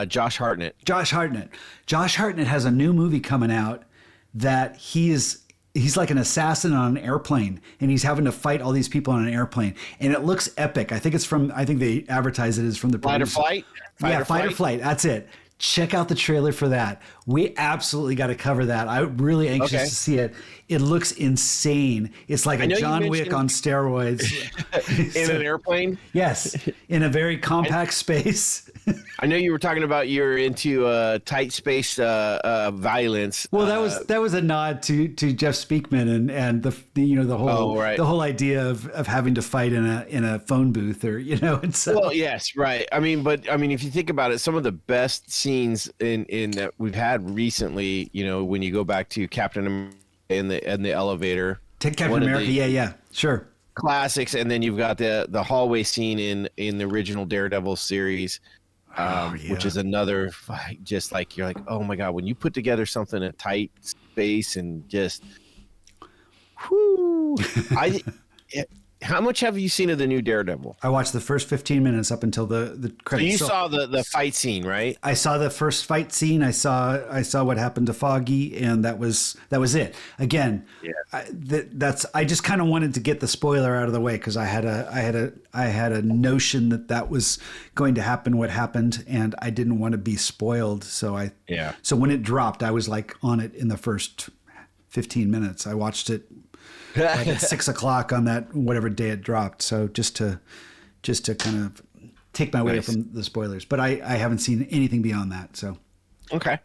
Josh Hartnett. Josh Hartnett has a new movie coming out that he's like an assassin on an airplane, and he's having to fight all these people on an airplane, and it looks epic. I think they advertise it as from the Fight or Flight. Fight or Flight. That's it. Check out the trailer for that. We absolutely got to cover that. I'm really anxious to see it. It looks insane. It's like a John Wick on steroids. In an airplane? Yes, in a very compact space. I know you were talking about you're into tight space violence. Well, that was a nod to Jeff Speakman and the whole idea of having to fight in a phone booth or it's well, yes, right. I mean, if you think about it, some of the best scenes in that we've had recently, when you go back to Captain America in the elevator. Take Captain America, yeah, sure. Classics, and then you've got the hallway scene in the original Daredevil series. Which is another just like you're like, oh my god, when you put together something in a tight space and just how much have you seen of the new Daredevil? I watched the first 15 minutes up until the credits. So you saw the fight scene, right? I saw the first fight scene. I saw what happened to Foggy, and that was it. Again, I just kind of wanted to get the spoiler out of the way because I had a notion that was going to happen what happened, and I didn't want to be spoiled. So when it dropped, I was like on it in the first 15 minutes. I watched it like at 6 o'clock on that whatever day it dropped. So just to kind of take my way from the spoilers, but I haven't seen anything beyond that. So okay,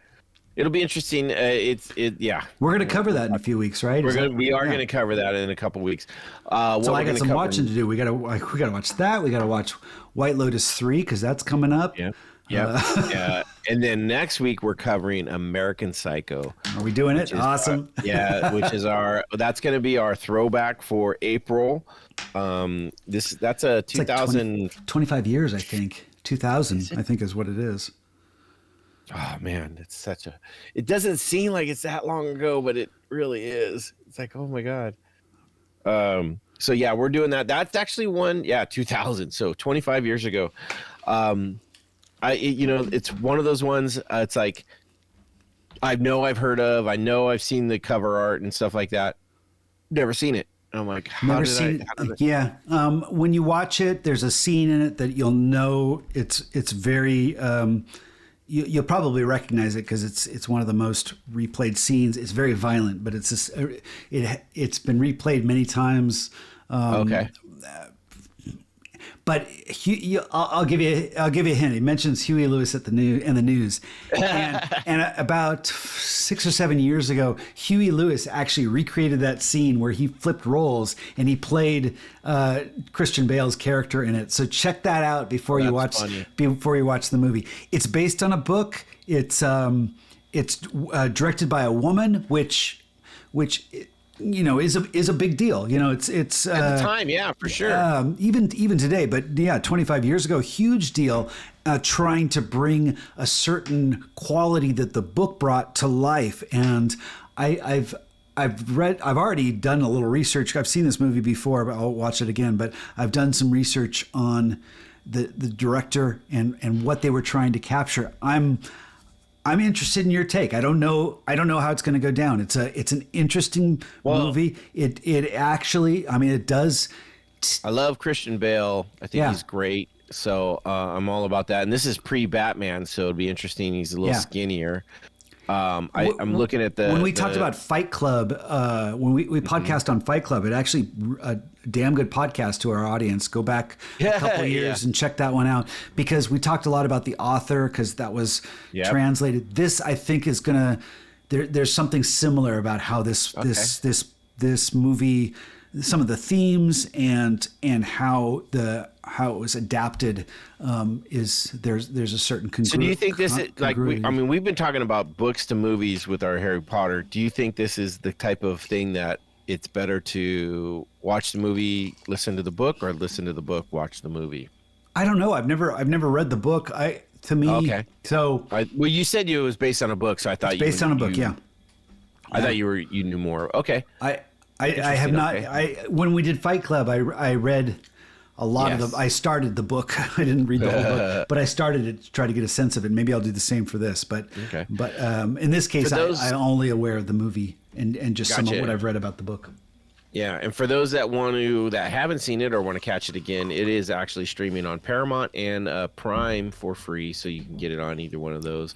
it'll be interesting. We're gonna cover that in a few weeks, right? We are gonna cover that in a couple weeks. So I got some watching to do. We gotta watch that. We gotta watch White Lotus 3 because that's coming up. Yeah. Yeah. And then next week we're covering American Psycho. Are we doing it? Awesome. Which is that's going to be our throwback for April. That's a 2000 like 25 years, I think. 2000, I think is what it is. Oh man, it doesn't seem like it's that long ago, but it really is. It's like, oh my God. So yeah, we're doing that. That's actually 2000. So 25 years ago. It's one of those ones. It's like I've heard of. I know I've seen the cover art and stuff like that. Never seen it. And I'm like, when you watch it, there's a scene in it that you'll know it's very. You'll probably recognize it because it's one of the most replayed scenes. It's very violent, but it's been replayed many times. Okay. But I'll give you a hint. He mentions Huey Lewis in the news, and about 6 or 7 years ago, Huey Lewis actually recreated that scene where he flipped roles and he played Christian Bale's character in it. So check that out before you watch the movie. It's based on a book. It's directed by a woman, which is a big deal. It's at the time, for sure. Even today, but 25 years ago, huge deal. Trying to bring a certain quality that the book brought to life, and I've already done a little research. I've seen this movie before, but I'll watch it again. But I've done some research on the director and what they were trying to capture. I'm interested in your take. I don't know how it's going to go down. It's an interesting movie. It actually, it does. I love Christian Bale. I think he's great. So I'm all about that. And this is pre-Batman, so it'd be interesting. He's a little skinnier. I'm looking at when we talked about Fight Club, when we podcast on Fight Club, it actually a damn good podcast to our audience. Go back a couple of years and check that one out, because we talked a lot about the author, because that was translated. This, I think, is gonna there's something similar about how this movie, some of the themes and how it was adapted, is there's a certain So do you think this is like, we've been talking about books to movies with our Harry Potter. Do you think this is the type of thing that it's better to watch the movie, listen to the book, or listen to the book, watch the movie? I don't know. I've never read the book. Okay. So well, you said it was based on a book, so I thought based on a book. Yeah. I thought you knew more. Okay. I have not. Okay. When we did Fight Club, I read a lot of them. I started the book. I didn't read the whole book, but I started it to try to get a sense of it. Maybe I'll do the same for this. But in this case, I'm only aware of the movie and just some of what I've read about the book. Yeah, and for those that haven't seen it or want to catch it again, it is actually streaming on Paramount and Prime for free, so you can get it on either one of those.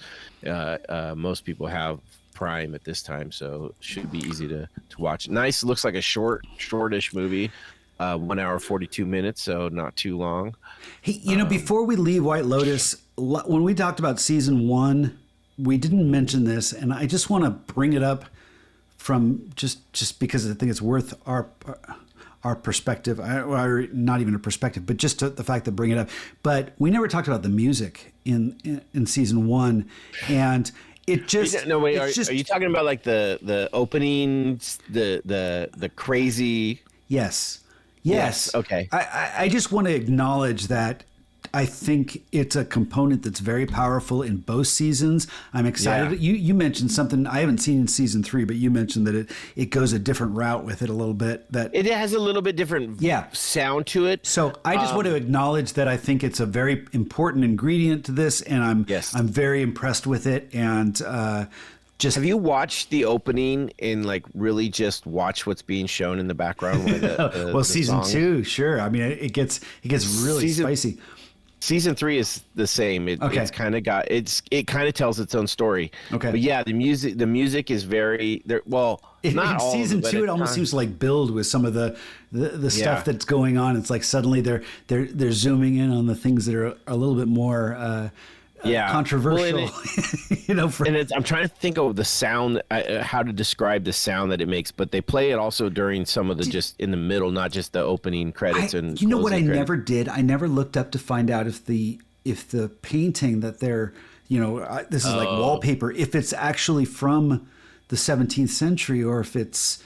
Most people have Prime at this time, so it should be easy to watch. Nice, looks like a shortish movie, 1 hour 42 minutes, so not too long. Hey, before we leave White Lotus, when we talked about season 1, we didn't mention this, and I just want to bring it up from just because I think it's worth our perspective, or not even a perspective, but just the fact that bring it up. But we never talked about the music in season 1, and it just no wait. Are you talking about like the openings, the crazy? Yes. Okay. I just want to acknowledge that I think it's a component that's very powerful in both seasons. I'm excited. Yeah. You mentioned something I haven't seen in season 3, but you mentioned that it goes a different route with it a little bit. That it has a little bit different sound to it. So I just want to acknowledge that I think it's a very important ingredient to this, and I'm very impressed with it. And have you watched the opening and like really just watch what's being shown in the background? Well, season 2, sure. I mean, it gets really spicy. Season 3 is the same. It's kind of it kind of tells its own story. Okay. But yeah, the music is very not all season 2. It almost seems to like build with some of the stuff that's going on. It's like suddenly they're zooming in on the things that are a little bit more controversial. Well, I'm trying to think of the sound, how to describe the sound that it makes, but they play it also during some of the just in the middle, not just the opening credits. And you know what I never did? I never looked up to find out if the painting that they're this is like wallpaper, if it's actually from the 17th century or if it's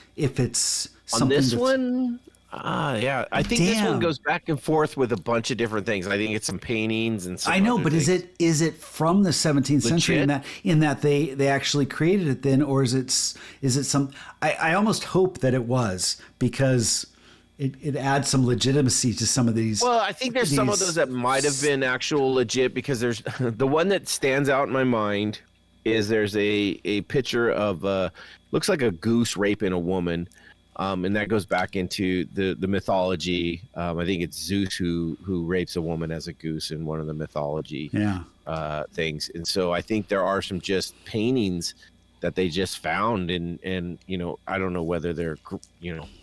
something on this one. I think this one goes back and forth with a bunch of different things. I think it's some paintings and some. I know, but things. is it from the 17th century in that they actually created it then, or is it some? I almost hope that it was, because it adds some legitimacy to some of these. Well, I think there's some of those that might have been actual legit, because there's the one that stands out in my mind is there's a picture of looks like a goose raping a woman. And that goes back into the mythology. I think it's Zeus who rapes a woman as a goose in one of the mythology things. And so I think there are some just paintings that they just found, and I don't know whether they're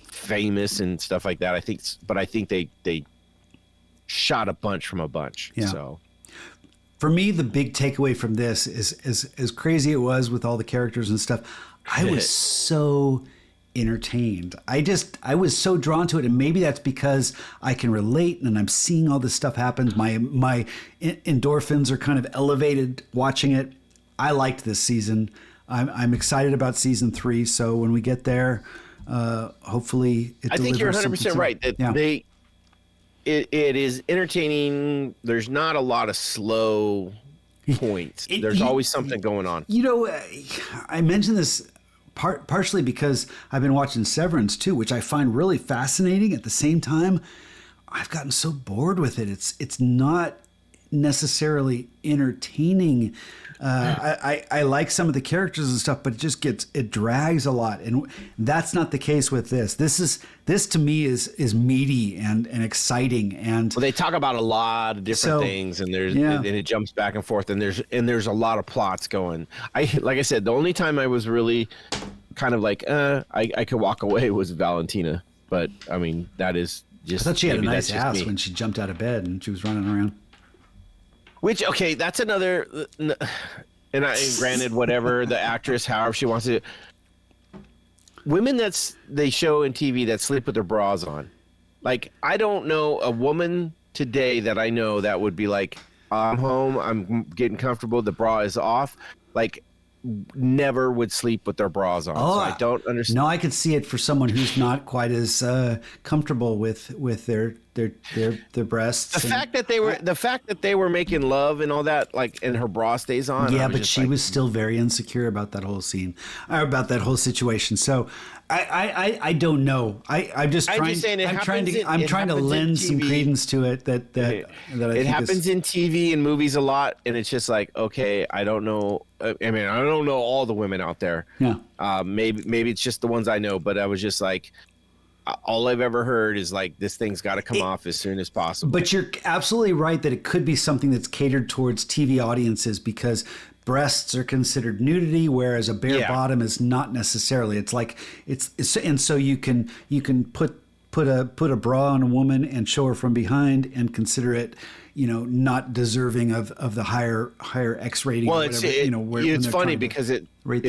famous and stuff like that. I think they shot a bunch from a bunch. Yeah. So for me, the big takeaway from this is as crazy it was with all the characters and stuff, I was so entertained. I was so drawn to it, and maybe that's because I can relate and I'm seeing all this stuff happen. My endorphins are kind of elevated watching it. I liked this season. I'm excited about season 3. So when we get there, hopefully it delivers. I think you're 100% right. That it is entertaining. There's not a lot of slow points. There's always something going on. I mentioned this partially because I've been watching Severance too, which I find really fascinating. At the same time, I've gotten so bored with it. It's not necessarily entertaining. I like some of the characters and stuff, but it drags a lot, and that's not the case with this. This to me is meaty and exciting, and well, they talk about a lot of different things, and and it jumps back and forth, and there's a lot of plots going. Like I said, the only time I was really kind of like I could walk away was Valentina, but I mean that is just. I thought she had a nice ass when she jumped out of bed and she was running around. Which, okay, that's another, and granted, whatever, the actress, however she wants to, women they show in TV that sleep with their bras on. Like, I don't know a woman today that I know that would be like, I'm home, I'm getting comfortable, the bra is off. Like, never would sleep with their bras on. Oh, so I don't understand. No, I could see it for someone who's not quite as comfortable with their breasts. The fact that they were making love and all that, like, and her bra stays on. Yeah, but she was still very insecure about that whole scene, or about that whole situation. So I don't know. I'm just trying. I'm trying to lend some credence to it that I think it happens in TV and movies a lot, and it's just like, okay, I don't know. I mean, I don't know all the women out there. Yeah. Maybe it's just the ones I know, but I was just like, all I've ever heard is like, this thing's got to come off as soon as possible. But you're absolutely right that it could be something that's catered towards TV audiences, because breasts are considered nudity, whereas a bare bottom is not necessarily. It's like it's and so you can put a bra on a woman and show her from behind and consider it, not deserving of the higher X rating. Well, or whatever, it's funny because if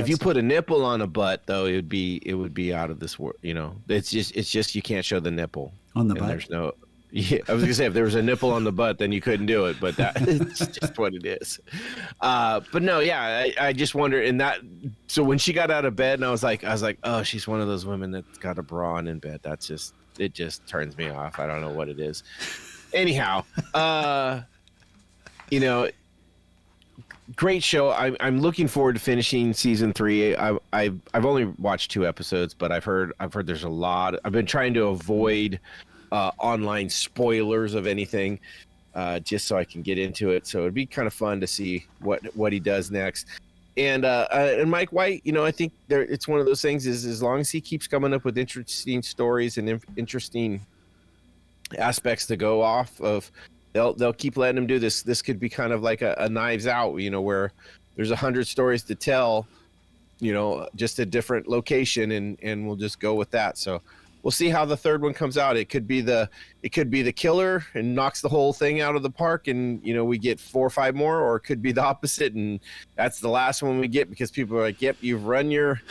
you stuff. put a nipple on a butt, though, it would be out of this world. It's just you can't show the nipple on the and butt. There's no. Yeah, I was gonna say if there was a nipple on the butt, then you couldn't do it, but it's just what it is. But no, yeah, I just wonder So when she got out of bed, and I was like, oh, she's one of those women that's got a bra on in bed. It just turns me off. I don't know what it is. Anyhow, great show. I'm looking forward to finishing season 3. I've only watched 2 episodes, but I've heard there's a lot. I've been trying to avoid online spoilers of anything, just so I can get into it. So it'd be kind of fun to see what he does next. And Mike White, I think it's one of those things is as long as he keeps coming up with interesting stories and interesting aspects to go off of, they'll keep letting him do this. This could be kind of like a Knives Out, where there's 100 stories to tell, just a different location, and we'll just go with that. So we'll see how the third one comes out. It could be the killer and knocks the whole thing out of the park, and we get 4 or 5 more, or it could be the opposite, and that's the last one we get because people are like, "Yep, you've run your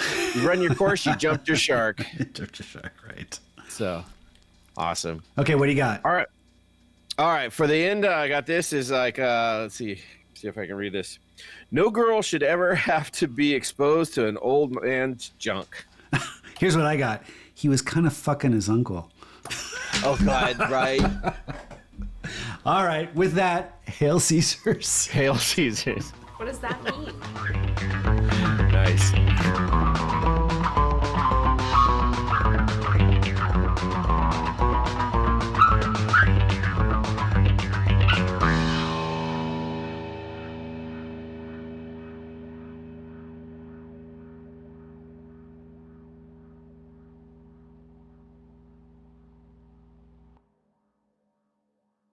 course, you jumped your shark." Jumped your shark, right? So awesome. Okay, what do you got? All right. For the end, I got this. Is like, let's see if I can read this. No girl should ever have to be exposed to an old man's junk. Here's what I got. He was kind of fucking his uncle. Oh, God, right. All right. With that, Hail Caesars. Hail Caesars. What does that mean? Nice.